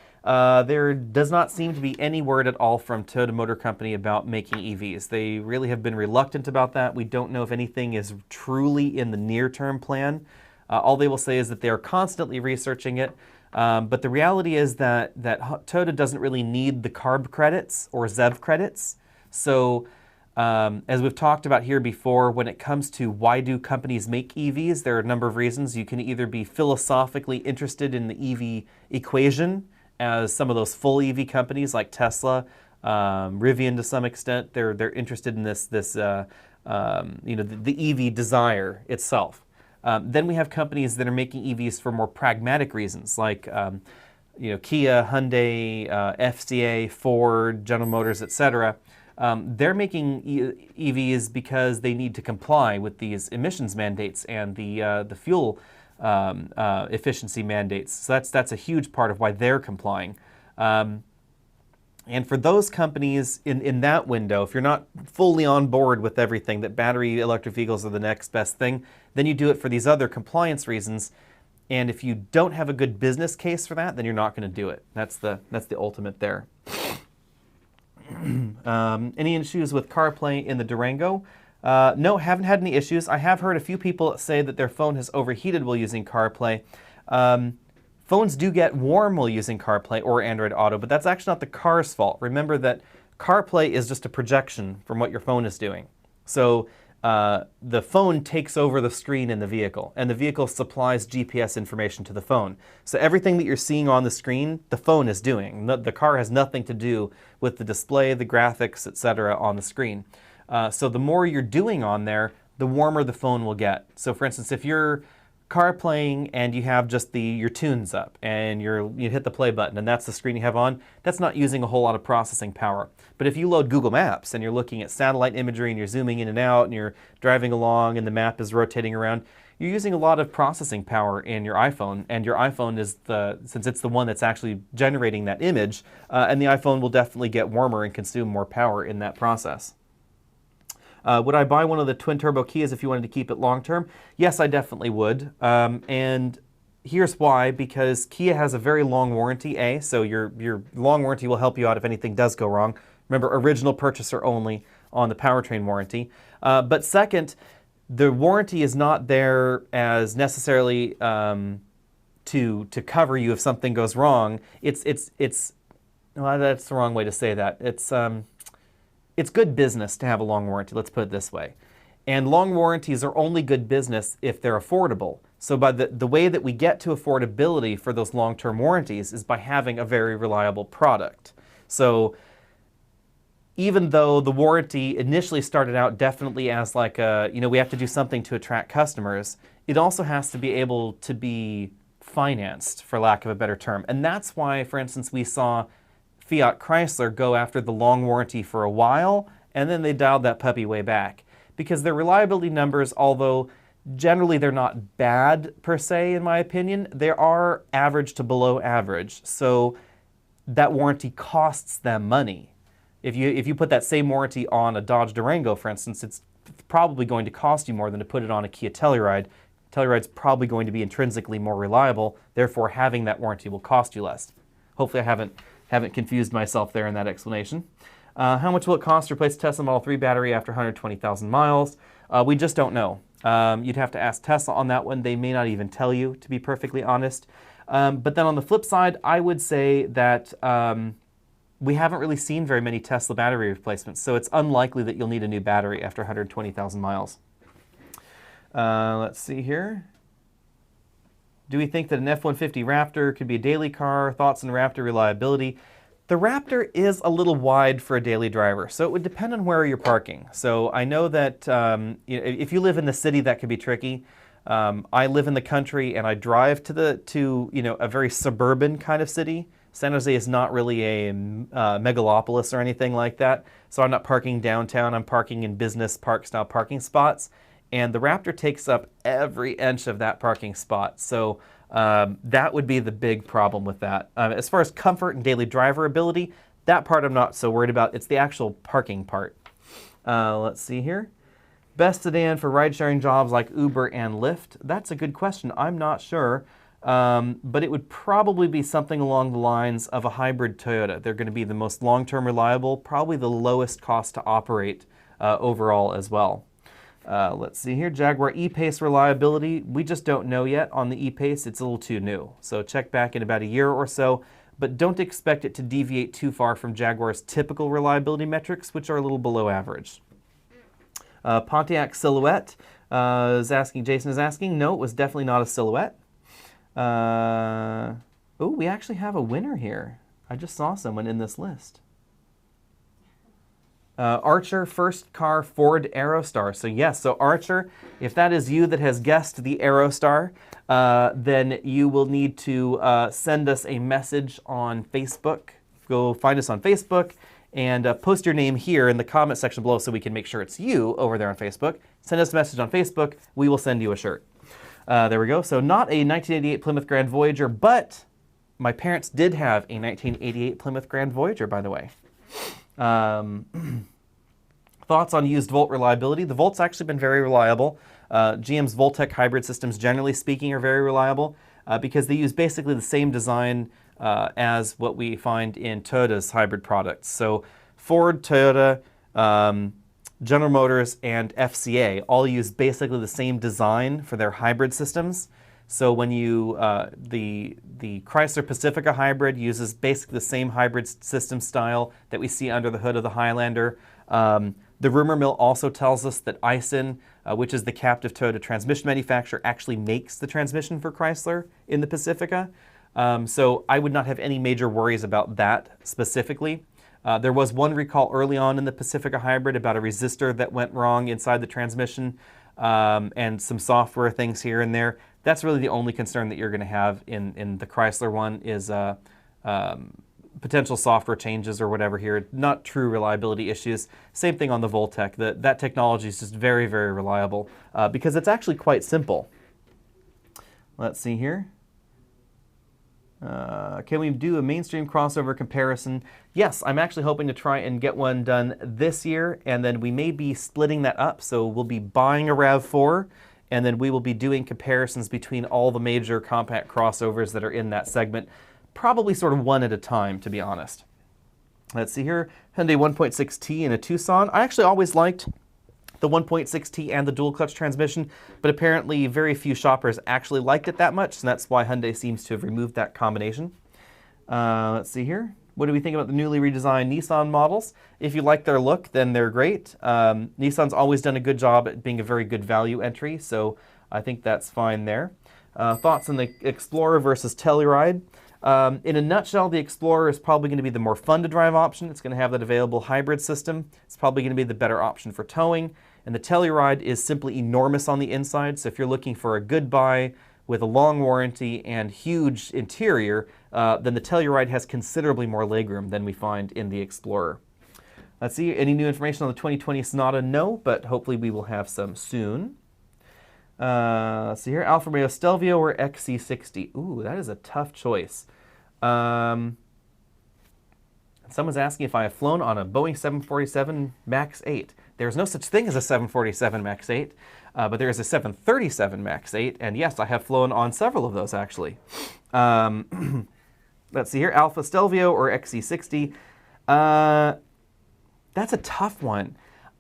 There does not seem to be any word at all from Toyota Motor Company about making EVs. They really have been reluctant about that. We don't know if anything is truly in the near-term plan. All they will say is that they are constantly researching it. But the reality is that Toyota doesn't really need the CARB credits or ZEV credits. So as we've talked about here before, when it comes to why do companies make EVs, there are a number of reasons. You can either be philosophically interested in the EV equation, as some of those full EV companies like Tesla Rivian to some extent. They're interested in this you know, the Eevee desire itself. Then we have companies that are making EVs for more pragmatic reasons, like you know, Kia, Hyundai, FCA, Ford, General Motors, etc. They're making EVs because they need to comply with these emissions mandates and the fuel efficiency mandates. So that's a huge part of why they're complying. And for those companies in that window, if you're not fully on board with everything, that battery electric vehicles are the next best thing, then you do it for these other compliance reasons. And if you don't have a good business case for that, then you're not going to do it. That's the ultimate there. Any issues with CarPlay in the Durango? No, haven't had any issues. I have heard a few people say that their phone has overheated while using CarPlay. Phones do get warm while using CarPlay or Android Auto, but that's actually not the car's fault. Remember that CarPlay is just a projection from what your phone is doing. So the phone takes over the screen in the vehicle, and the vehicle supplies GPS information to the phone. So everything that you're seeing on the screen, the phone is doing. The car has nothing to do with the display, the graphics, etc. on the screen. So the more you're doing on there, the warmer the phone will get. So for instance, if you're CarPlaying and you have just your tunes up and you hit the play button and that's the screen you have on, that's not using a whole lot of processing power. But if you load Google Maps and you're looking at satellite imagery and you're zooming in and out and you're driving along and the map is rotating around, you're using a lot of processing power in your iPhone, and your iPhone is since it's the one that's actually generating that image, and the iPhone will definitely get warmer and consume more power in that process. Would I buy one of the twin-turbo Kias if you wanted to keep it long-term? Yes, I definitely would. And here's why. Because Kia has a very long warranty, so your long warranty will help you out if anything does go wrong. Remember, original purchaser only on the powertrain warranty. But second, the warranty is not there as necessarily to cover you if something goes wrong. Well, that's the wrong way to say that. It's good business to have a long warranty, let's put it this way. And long warranties are only good business if they're affordable. So by the way that we get to affordability for those long-term warranties is by having a very reliable product. So even though the warranty initially started out definitely as like we have to do something to attract customers, it also has to be able to be financed, for lack of a better term. And that's why, for instance, we saw Fiat Chrysler go after the long warranty for a while, and then they dialed that puppy way back. Because their reliability numbers, although generally they're not bad per se, in my opinion, they are average to below average. So that warranty costs them money. If you put that same warranty on a Dodge Durango, for instance, it's probably going to cost you more than to put it on a Kia Telluride. Telluride's probably going to be intrinsically more reliable, therefore having that warranty will cost you less. Hopefully I haven't confused myself there in that explanation. How much will it cost to replace Tesla Model 3 battery after 120,000 miles? We just don't know. You'd have to ask Tesla on that one. They may not even tell you, to be perfectly honest. But then on the flip side, I would say that we haven't really seen very many Tesla battery replacements, so it's unlikely that you'll need a new battery after 120,000 miles. Let's see here. Do we think that an F-150 Raptor could be a daily car? Thoughts on Raptor reliability? The Raptor is a little wide for a daily driver, so it would depend on where you're parking. So I know that if you live in the city, that could be tricky. I live in the country and I drive to a very suburban kind of city. San Jose is not really a megalopolis or anything like that, so I'm not parking downtown. I'm parking in business park-style parking spots. And the Raptor takes up every inch of that parking spot. So that would be the big problem with that. As far as comfort and daily driver ability, that part I'm not so worried about. It's the actual parking part. Let's see here. Best sedan for ride-sharing jobs like Uber and Lyft? That's a good question. I'm not sure. But it would probably be something along the lines of a hybrid Toyota. They're going to be the most long-term reliable, probably the lowest cost to operate overall as well. Let's see here, Jaguar E-Pace reliability. We just don't know yet on the E-Pace. It's a little too new. So check back in about a year or so, but don't expect it to deviate too far from Jaguar's typical reliability metrics, which are a little below average. Pontiac Silhouette Jason is asking, no, it was definitely not a Silhouette. Oh, we actually have a winner here. I just saw someone in this list. Archer, first car Ford Aerostar. So yes, so Archer, if that is you that has guessed the Aerostar, then you will need to send us a message on Facebook. Go find us on Facebook and post your name here in the comment section below so we can make sure it's you over there on Facebook. Send us a message on Facebook. We will send you a shirt. There we go. So not a 1988 Plymouth Grand Voyager, but my parents did have a 1988 Plymouth Grand Voyager, by the way. Thoughts on used Volt reliability? The Volt's actually been very reliable. GM's Voltec hybrid systems, generally speaking, are very reliable because they use basically the same design as what we find in Toyota's hybrid products. So Ford, Toyota, General Motors, and FCA all use basically the same design for their hybrid systems. So when you, the Chrysler Pacifica hybrid uses basically the same hybrid system style that we see under the hood of the Highlander. The rumor mill also tells us that Aisin, which is the captive Toyota transmission manufacturer, actually makes the transmission for Chrysler in the Pacifica. So I would not have any major worries about that specifically. There was one recall early on in the Pacifica hybrid about a resistor that went wrong inside the transmission and some software things here and there. That's really the only concern that you're going to have in the Chrysler one is potential software changes or whatever here, not true reliability issues. Same thing on the Voltec. That technology is just very, very reliable because it's actually quite simple. Let's see here. Can we do a mainstream crossover comparison? Yes, I'm actually hoping to try and get one done this year, and then we may be splitting that up. So we'll be buying a RAV4, and then we will be doing comparisons between all the major compact crossovers that are in that segment, probably sort of one at a time, to be honest. Let's see here, Hyundai 1.6T in a Tucson. I actually always liked the 1.6T and the dual clutch transmission, but apparently very few shoppers actually liked it that much, and that's why Hyundai seems to have removed that combination. Let's see here. What do we think about the newly redesigned Nissan models? If you like their look, then they're great. Nissan's always done a good job at being a very good value entry, so I think that's fine there. Thoughts on the Explorer versus Telluride? In a nutshell, the Explorer is probably going to be the more fun to drive option. It's going to have that available hybrid system. It's probably going to be the better option for towing. And the Telluride is simply enormous on the inside, so if you're looking for a good buy with a long warranty and huge interior, then the Telluride has considerably more legroom than we find in the Explorer. Let's see, any new information on the 2020 Sonata? No, but hopefully we will have some soon. Let's see here, Alfa Romeo Stelvio or XC60? Ooh, that is a tough choice. Someone's asking if I have flown on a Boeing 747 MAX 8. There's no such thing as a 747 MAX 8, but there is a 737 MAX 8, and yes, I have flown on several of those, actually. Let's see here, Alfa Stelvio or XC60. That's a tough one.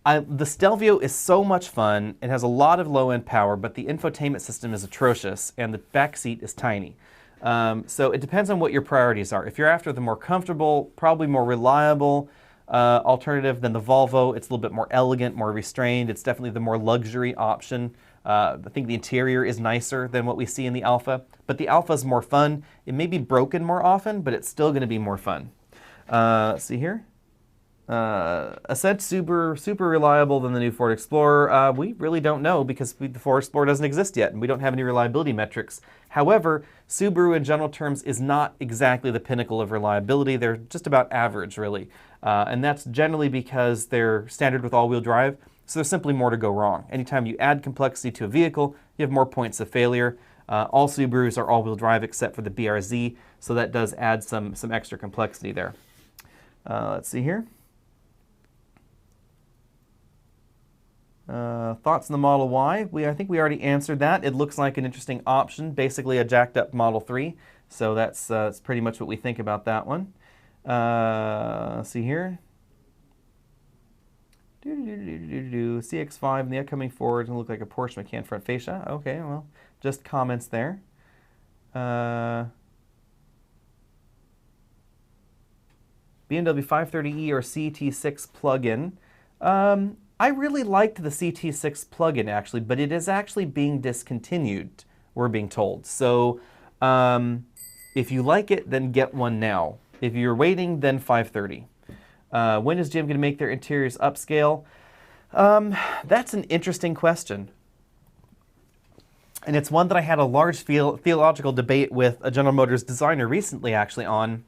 The Stelvio is so much fun. It has a lot of low-end power, but the infotainment system is atrocious, and the back seat is tiny. So it depends on what your priorities are. If you're after the more comfortable, probably more reliable alternative than the Volvo, it's a little bit more elegant, more restrained. It's definitely the more luxury option. I think the interior is nicer than what we see in the Alfa, but the Alfa is more fun. It may be broken more often, but it's still going to be more fun. Let's see here. Ascent super reliable than the new Ford Explorer. We really don't know because the Ford Explorer doesn't exist yet and we don't have any reliability metrics. However, Subaru in general terms is not exactly the pinnacle of reliability. They're just about average, really. And that's generally because they're standard with all-wheel drive, so there's simply more to go wrong. Anytime you add complexity to a vehicle, you have more points of failure. All Subarus are all-wheel drive except for the BRZ, so that does add some extra complexity there. Let's see here. Thoughts on the Model Y? I think we already answered that. It looks like an interesting option, basically a jacked up Model 3. So that's pretty much what we think about that one. Let's see here. CX-5 and the upcoming Ford look like a Porsche Macan front fascia. Okay, well, just comments there. BMW 530e or CT6 plug-in. I really liked the CT6 plug-in actually, but it is actually being discontinued, we're being told. So if you like it, then get one now. If you're waiting, then 530. When is GM going to make their interiors upscale? That's an interesting question. And it's one that I had a large theological debate with a General Motors designer recently, actually, on,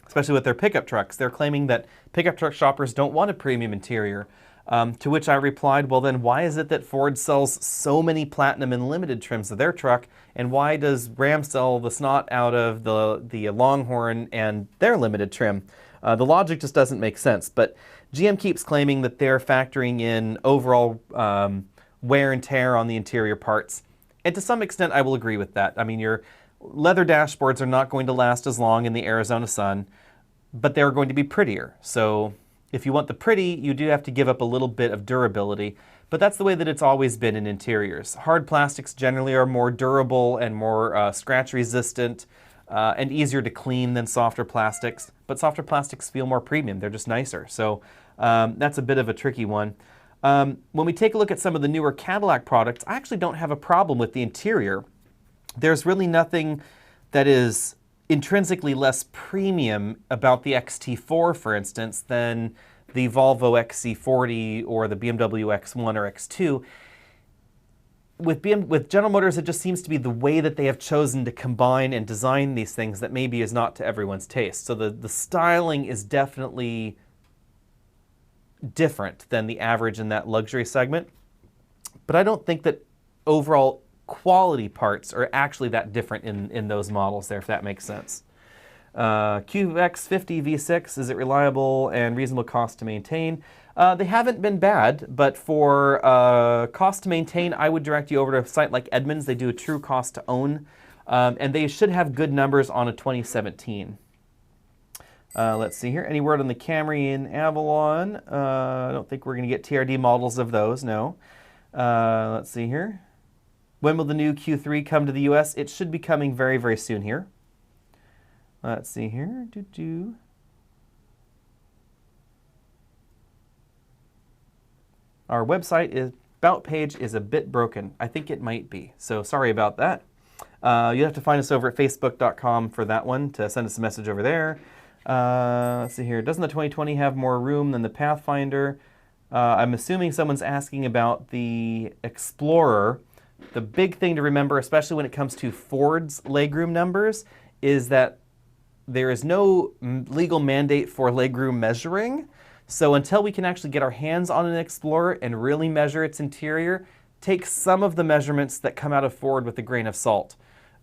especially with their pickup trucks. They're claiming that pickup truck shoppers don't want a premium interior. To which I replied, well, then why is it that Ford sells so many Platinum and Limited trims of their truck, and why does Ram sell the snot out of the Longhorn and their Limited trim? The logic just doesn't make sense. But GM keeps claiming that they're factoring in overall wear and tear on the interior parts. And to some extent, I will agree with that. I mean, your leather dashboards are not going to last as long in the Arizona sun, but they're going to be prettier. So if you want the pretty, you do have to give up a little bit of durability. But that's the way that it's always been in interiors. Hard plastics generally are more durable and more scratch resistant and easier to clean than softer plastics. But softer plastics feel more premium. They're just nicer. So that's a bit of a tricky one. When we take a look at some of the newer Cadillac products, I actually don't have a problem with the interior. There's really nothing that is intrinsically less premium about the XT4, for instance, than the Volvo XC40 or the BMW X1 or X2. With General Motors, it just seems to be the way that they have chosen to combine and design these things that maybe is not to everyone's taste. So the styling is definitely different than the average in that luxury segment. But I don't think that overall quality parts are actually that different in those models there, if that makes sense. QX50 V6, is it reliable and reasonable cost to maintain? They haven't been bad, but for cost to maintain, I would direct you over to a site like Edmunds. They do a true cost to own, and they should have good numbers on a 2017. Let's see here. Any word on the Camry and Avalon? I don't think we're going to get TRD models of those, no. Let's see here. When will the new Q3 come to the US? It should be coming very, very soon here. Let's see here. Our website about page is a bit broken. I think it might be, so sorry about that. You have to find us over at facebook.com for that one to send us a message over there. Let's see here. Doesn't the 2020 have more room than the Pathfinder? I'm assuming someone's asking about the Explorer. The big thing to remember, especially when it comes to Ford's legroom numbers, is that there is no legal mandate for legroom measuring. So until we can actually get our hands on an Explorer and really measure its interior, take some of the measurements that come out of Ford with a grain of salt.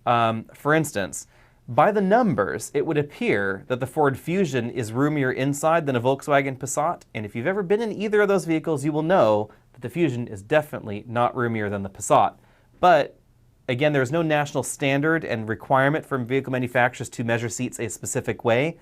For instance, by the numbers, it would appear that the Ford Fusion is roomier inside than a Volkswagen Passat. And if you've ever been in either of those vehicles, you will know that the Fusion is definitely not roomier than the Passat. But again, there's no national standard and requirement from vehicle manufacturers to measure seats a specific way.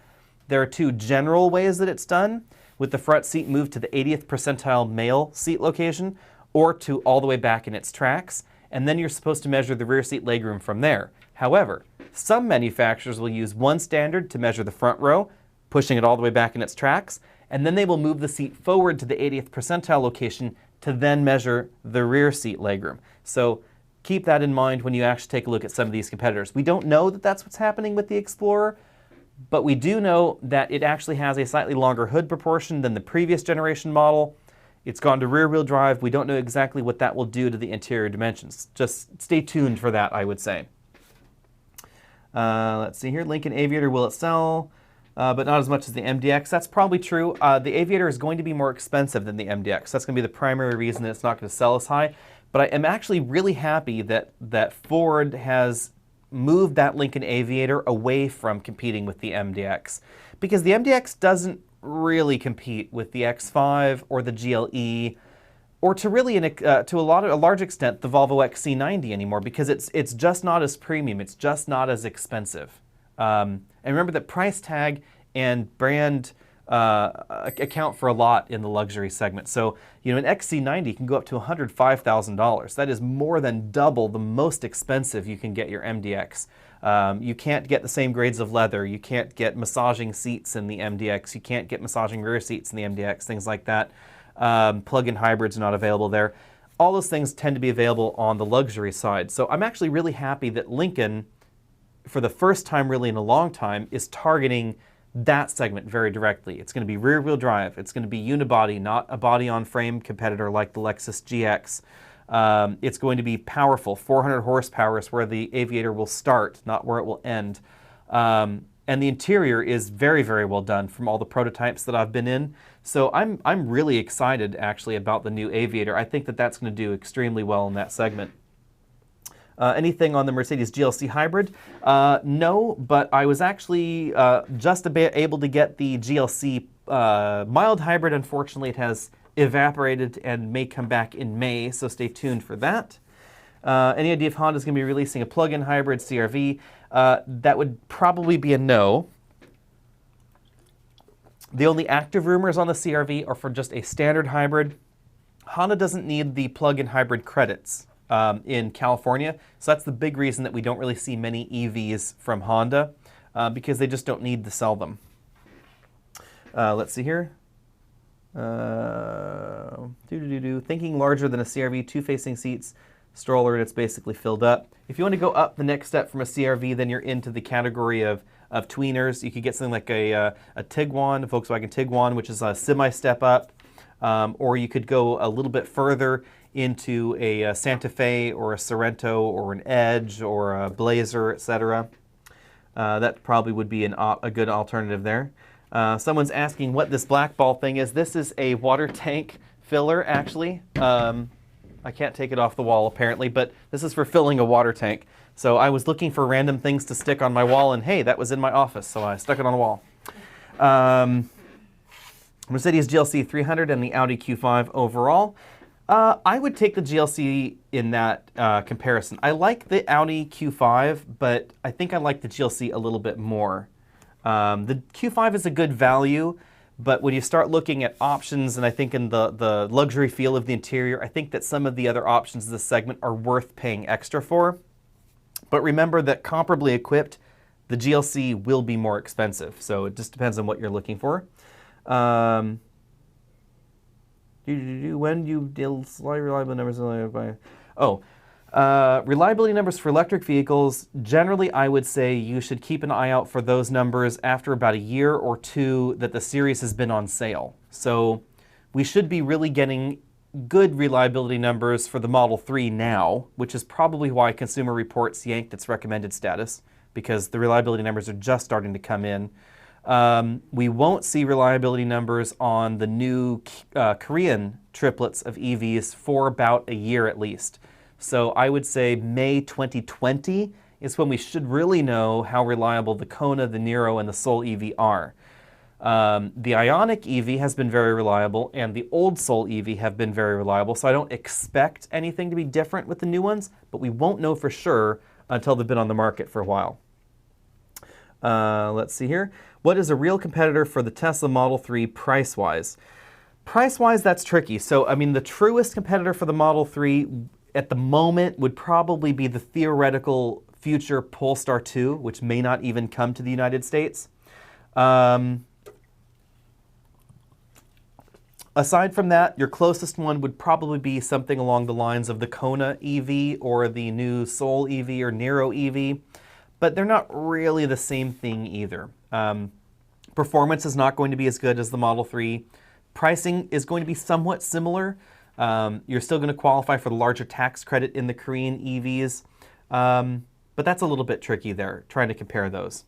There are two general ways that it's done, with the front seat moved to the 80th percentile male seat location or to all the way back in its tracks, and then you're supposed to measure the rear seat legroom from there. However, some manufacturers will use one standard to measure the front row, pushing it all the way back in its tracks, and then they will move the seat forward to the 80th percentile location to then measure the rear seat legroom. So keep that in mind when you actually take a look at some of these competitors. We don't know that that's what's happening with the Explorer, but we do know that it actually has a slightly longer hood proportion than the previous generation model. It's gone to rear-wheel drive. We don't know exactly what that will do to the interior dimensions. Just stay tuned for that, I would say. Let's see here. Lincoln Aviator, will it sell? But not as much as the MDX. That's probably true. The Aviator is going to be more expensive than the MDX. That's going to be the primary reason that it's not going to sell as high. But I am actually really happy that Ford has moved that Lincoln Aviator away from competing with the MDX, because the MDX doesn't really compete with the X5 or the GLE, or to really to a large extent the Volvo XC90 anymore, because it's just not as premium. It's just not as expensive. And remember that price tag and brand account for a lot in the luxury segment. So, you know, an XC90 can go up to $105,000. That is more than double the most expensive you can get your MDX. You can't get the same grades of leather. You can't get massaging seats in the MDX. You can't get massaging rear seats in the MDX, things like that. Plug-in hybrids are not available there. All those things tend to be available on the luxury side. So I'm actually really happy that Lincoln, for the first time really in a long time, is targeting that segment very directly. It's going to be rear-wheel drive. It's going to be unibody, not a body-on-frame competitor like the Lexus GX. It's going to be powerful. 400 horsepower is where the Aviator will start, not where it will end. And the interior is very, very well done from all the prototypes that I've been in. So I'm really excited, actually, about the new Aviator. I think that that's going to do extremely well in that segment. Anything on the Mercedes GLC Hybrid? No, but I was actually just able to get the GLC mild hybrid. Unfortunately, it has evaporated and may come back in May, so stay tuned for that. Any idea if Honda's going to be releasing a plug-in hybrid CR-V? That would probably be a no. The only active rumors on the CR-V are for just a standard hybrid. Honda doesn't need the plug-in hybrid credits in California, so that's the big reason that we don't really see many EVs from Honda, because they just don't need to sell them. Let's see here. Thinking larger than a CR-V, two facing seats, stroller, and it's basically filled up. If you want to go up the next step from a CR-V, then you're into the category of tweeners. You could get something like a Tiguan, a Volkswagen Tiguan, which is a semi-step up, or you could go a little bit further into a Santa Fe or a Sorento or an Edge or a Blazer, etc. That probably would be a good alternative there. Someone's asking what this black ball thing is. This is a water tank filler, actually. I can't take it off the wall, apparently, but this is for filling a water tank. So I was looking for random things to stick on my wall, and hey, that was in my office, so I stuck it on the wall. Mercedes GLC 300 and the Audi Q5 overall. I would take the GLC in that comparison. I like the Audi Q5, but I think I like the GLC a little bit more. The Q5 is a good value, but when you start looking at options, and I think in the luxury feel of the interior, I think that some of the other options in this segment are worth paying extra for. But remember that comparably equipped, the GLC will be more expensive, so it just depends on what you're looking for. When you deal slightly reliable numbers, reliability numbers for electric vehicles, generally I would say you should keep an eye out for those numbers after about a year or two that the series has been on sale. So we should be really getting good reliability numbers for the Model 3 now, which is probably why Consumer Reports yanked its recommended status, because the reliability numbers are just starting to come in. We won't see reliability numbers on the new Korean triplets of EVs for about a year at least. So I would say May 2020 is when we should really know how reliable the Kona, the Nero, and the Soul EV are. The Ionic Eevee has been very reliable, and the old Soul Eevee have been very reliable, so I don't expect anything to be different with the new ones, but we won't know for sure until they've been on the market for a while. Let's see here. What is a real competitor for the Tesla Model 3 price-wise? Price-wise, that's tricky. So, I mean, the truest competitor for the Model 3 at the moment would probably be the theoretical future Polestar 2, which may not even come to the United States. Aside from that, your closest one would probably be something along the lines of the Kona EV or the new Soul EV or Nero EV, but they're not really the same thing either. Performance is not going to be as good as the Model 3. Pricing is going to be somewhat similar. You're still going to qualify for the larger tax credit in the Korean EVs, but that's a little bit tricky there, trying to compare those.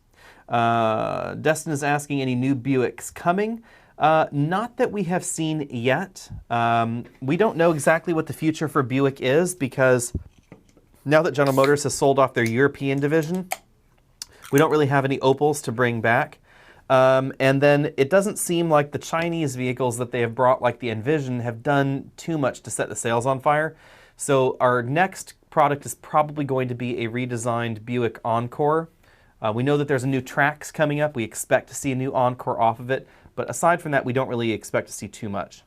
Destin is asking, any new Buicks coming? Not that we have seen yet. We don't know exactly what the future for Buick is, because now that General Motors has sold off their European division, we don't really have any Opals to bring back. And then it doesn't seem like the Chinese vehicles that they have brought, like the Envision, have done too much to set the sales on fire. So our next product is probably going to be a redesigned Buick Encore. We know that there's a new Trax coming up. We expect to see a new Encore off of it. But aside from that, we don't really expect to see too much.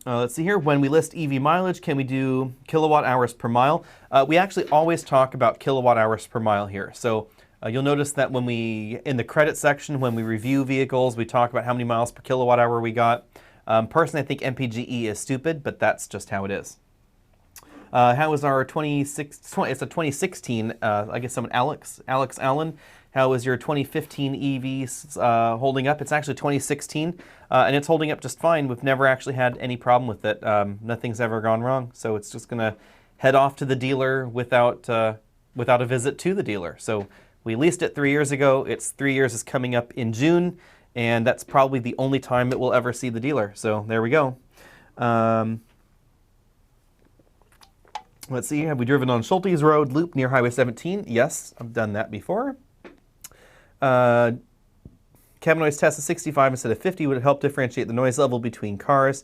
Let's see here. When we list EV mileage, can we do kilowatt hours per mile? We actually always talk about kilowatt hours per mile here. So you'll notice that when in the credit section, when we review vehicles, we talk about how many miles per kilowatt hour we got. Personally, I think MPGE is stupid, but that's just how it is. How is our 20, it's a 2016, I guess someone, Alex Allen. How is your 2015 Eevee holding up? It's actually 2016, and it's holding up just fine. We've never actually had any problem with it. Nothing's ever gone wrong, so it's just going to head off to the dealer without a visit to the dealer. So we leased it 3 years ago. Its 3 years is coming up in June, and that's probably the only time it will ever see the dealer. So there we go. Let's see, have we driven on Schultes Road Loop near Highway 17? Yes, I've done that before. Cabin noise test of 65 instead of 50 would help differentiate the noise level between cars.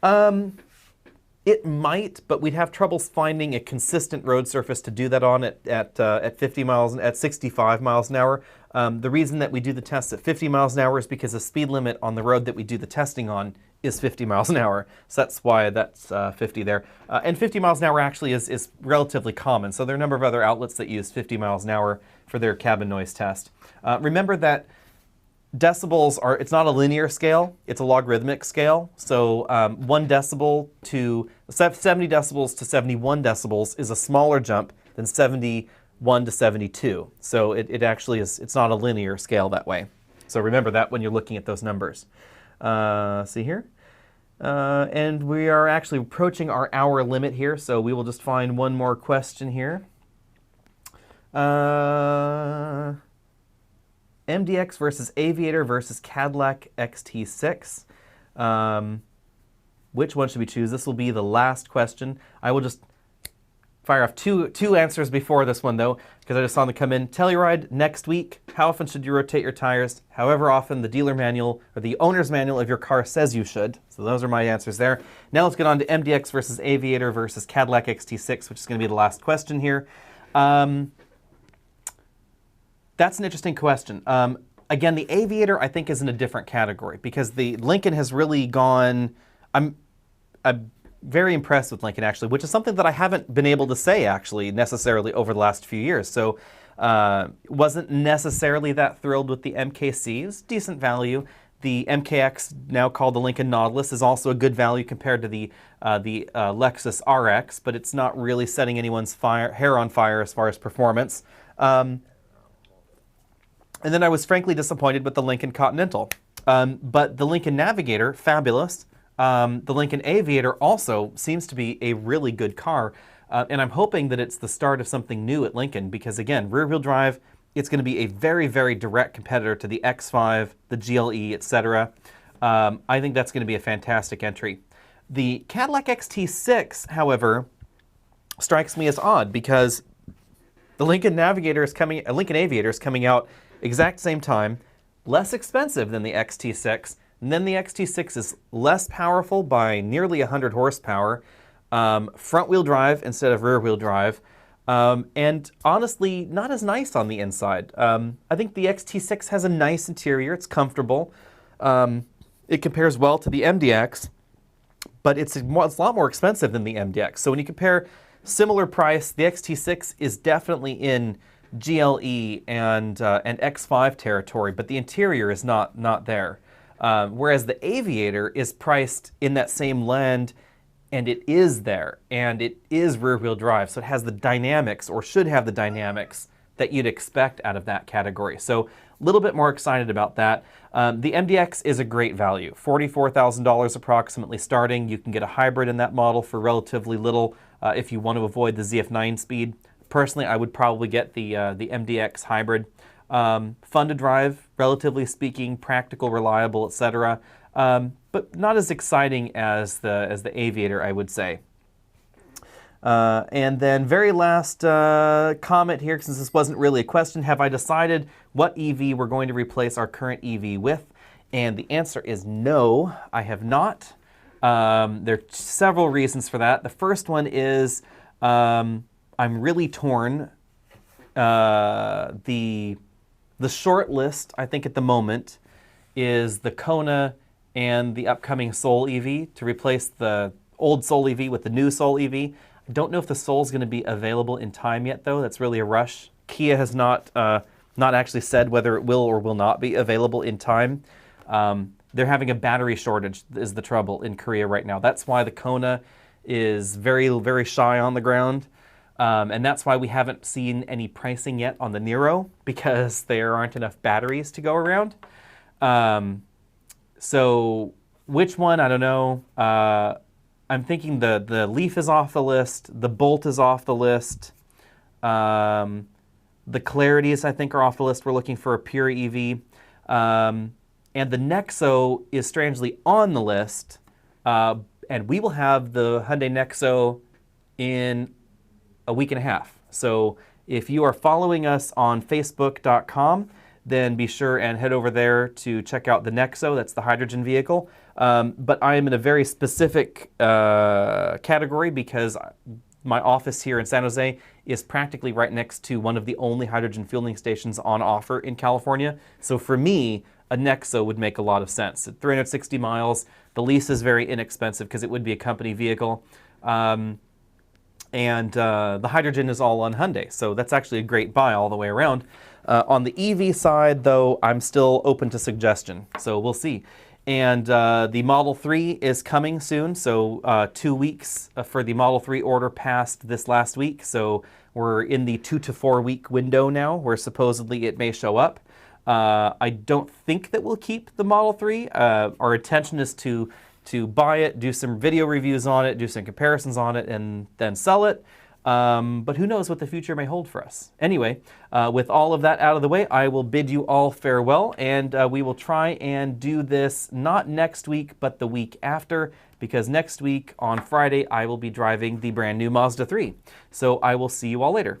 It might, but we'd have trouble finding a consistent road surface to do that on at 50 miles, at 65 miles an hour. The reason that we do the tests at 50 miles an hour is because the speed limit on the road that we do the testing on is 50 miles an hour. So that's why that's 50 there. And 50 miles an hour actually is relatively common. So there are a number of other outlets that use 50 miles an hour for their cabin noise test. Remember that decibels are, it's not a linear scale, it's a logarithmic scale. So 1 decibel to 70 decibels to 71 decibels is a smaller jump than 71 to 72. So it actually is, it's not a linear scale that way. So remember that when you're looking at those numbers. See here? And we are actually approaching our hour limit here, so we will just find one more question here. MDX versus Aviator versus Cadillac Xt6. Which one should we choose? This will be the last question. I will just fire off two answers before this one, though, because I just saw them come in. Telluride next week. How often should you rotate your tires? However often the dealer manual or the owner's manual of your car says you should. So those are my answers there. Now let's get on to MDX versus Aviator versus Cadillac Xt6, which is going to be the last question here. That's an interesting question. Again, the Aviator, I think, is in a different category because the Lincoln has really gone... I'm very impressed with Lincoln, actually, which is something that I haven't been able to say, actually, necessarily over the last few years. So wasn't necessarily that thrilled with the MKCs. Decent value. The MKX, now called the Lincoln Nautilus, is also a good value compared to the Lexus RX, but it's not really setting anyone's hair on fire as far as performance. And then I was frankly disappointed with the Lincoln Continental. But the Lincoln Navigator, fabulous. The Lincoln Aviator also seems to be a really good car. And I'm hoping that it's the start of something new at Lincoln because, again, rear-wheel drive, it's going to be a very, very direct competitor to the X5, the GLE, etc. I think that's going to be a fantastic entry. The Cadillac Xt6, however, strikes me as odd because the Lincoln Aviator is coming out exact same time, less expensive than the Xt6, and then the Xt6 is less powerful by nearly 100 horsepower, front-wheel drive instead of rear-wheel drive, and honestly, not as nice on the inside. I think the Xt6 has a nice interior, it's comfortable, it compares well to the MDX, but it's a lot more expensive than the MDX. So when you compare similar price, the Xt6 is definitely in GLE and X5 territory, but the interior is not there. Whereas the Aviator is priced in that same land, and it is there, and it is rear-wheel drive, so it has the dynamics, or should have the dynamics, that you'd expect out of that category. So a little bit more excited about that. The MDX is a great value, $44,000 approximately starting. You can get a hybrid in that model for relatively little if you want to avoid the ZF9 speed. Personally, I would probably get the MDX hybrid. Fun to drive, relatively speaking, practical, reliable, etc. But not as exciting as the Aviator, I would say. And then very last comment here, since this wasn't really a question, have I decided what EV we're going to replace our current EV with? And the answer is no, I have not. There are several reasons for that. The first one is I'm really torn. The short list, I think at the moment, is the Kona and the upcoming Soul EV to replace the old Soul EV with the new Soul EV. I don't know if the Soul is going to be available in time yet, though. That's really a rush. Kia has not actually said whether it will or will not be available in time. They're having a battery shortage is the trouble in Korea right now. That's why the Kona is very, very shy on the ground. And that's why we haven't seen any pricing yet on the Nero, because there aren't enough batteries to go around. So which one? I don't know. I'm thinking the Leaf is off the list. The Bolt is off the list. The Clarities, I think, are off the list. We're looking for a pure EV. And the Nexo is strangely on the list. And we will have the Hyundai Nexo in a week and a half. So if you are following us on Facebook.com, then be sure and head over there to check out the Nexo. That's the hydrogen vehicle. But I am in a very specific category because my office here in San Jose is practically right next to one of the only hydrogen fueling stations on offer in California. So for me, a Nexo would make a lot of sense. At 360 miles, the lease is very inexpensive because it would be a company vehicle. And the hydrogen is all on Hyundai, so that's actually a great buy all the way around. On the EV side, though, I'm still open to suggestion, so we'll see. And the Model 3 is coming soon, so 2 weeks for the Model 3 order passed this last week, so we're in the 2 to 4 week window now where supposedly it may show up. I don't think that we'll keep the Model 3. Our intention is to buy it, do some video reviews on it, do some comparisons on it, and then sell it. But who knows what the future may hold for us. Anyway, with all of that out of the way, I will bid you all farewell, and we will try and do this not next week, but the week after, because next week on Friday, I will be driving the brand new Mazda 3. So I will see you all later.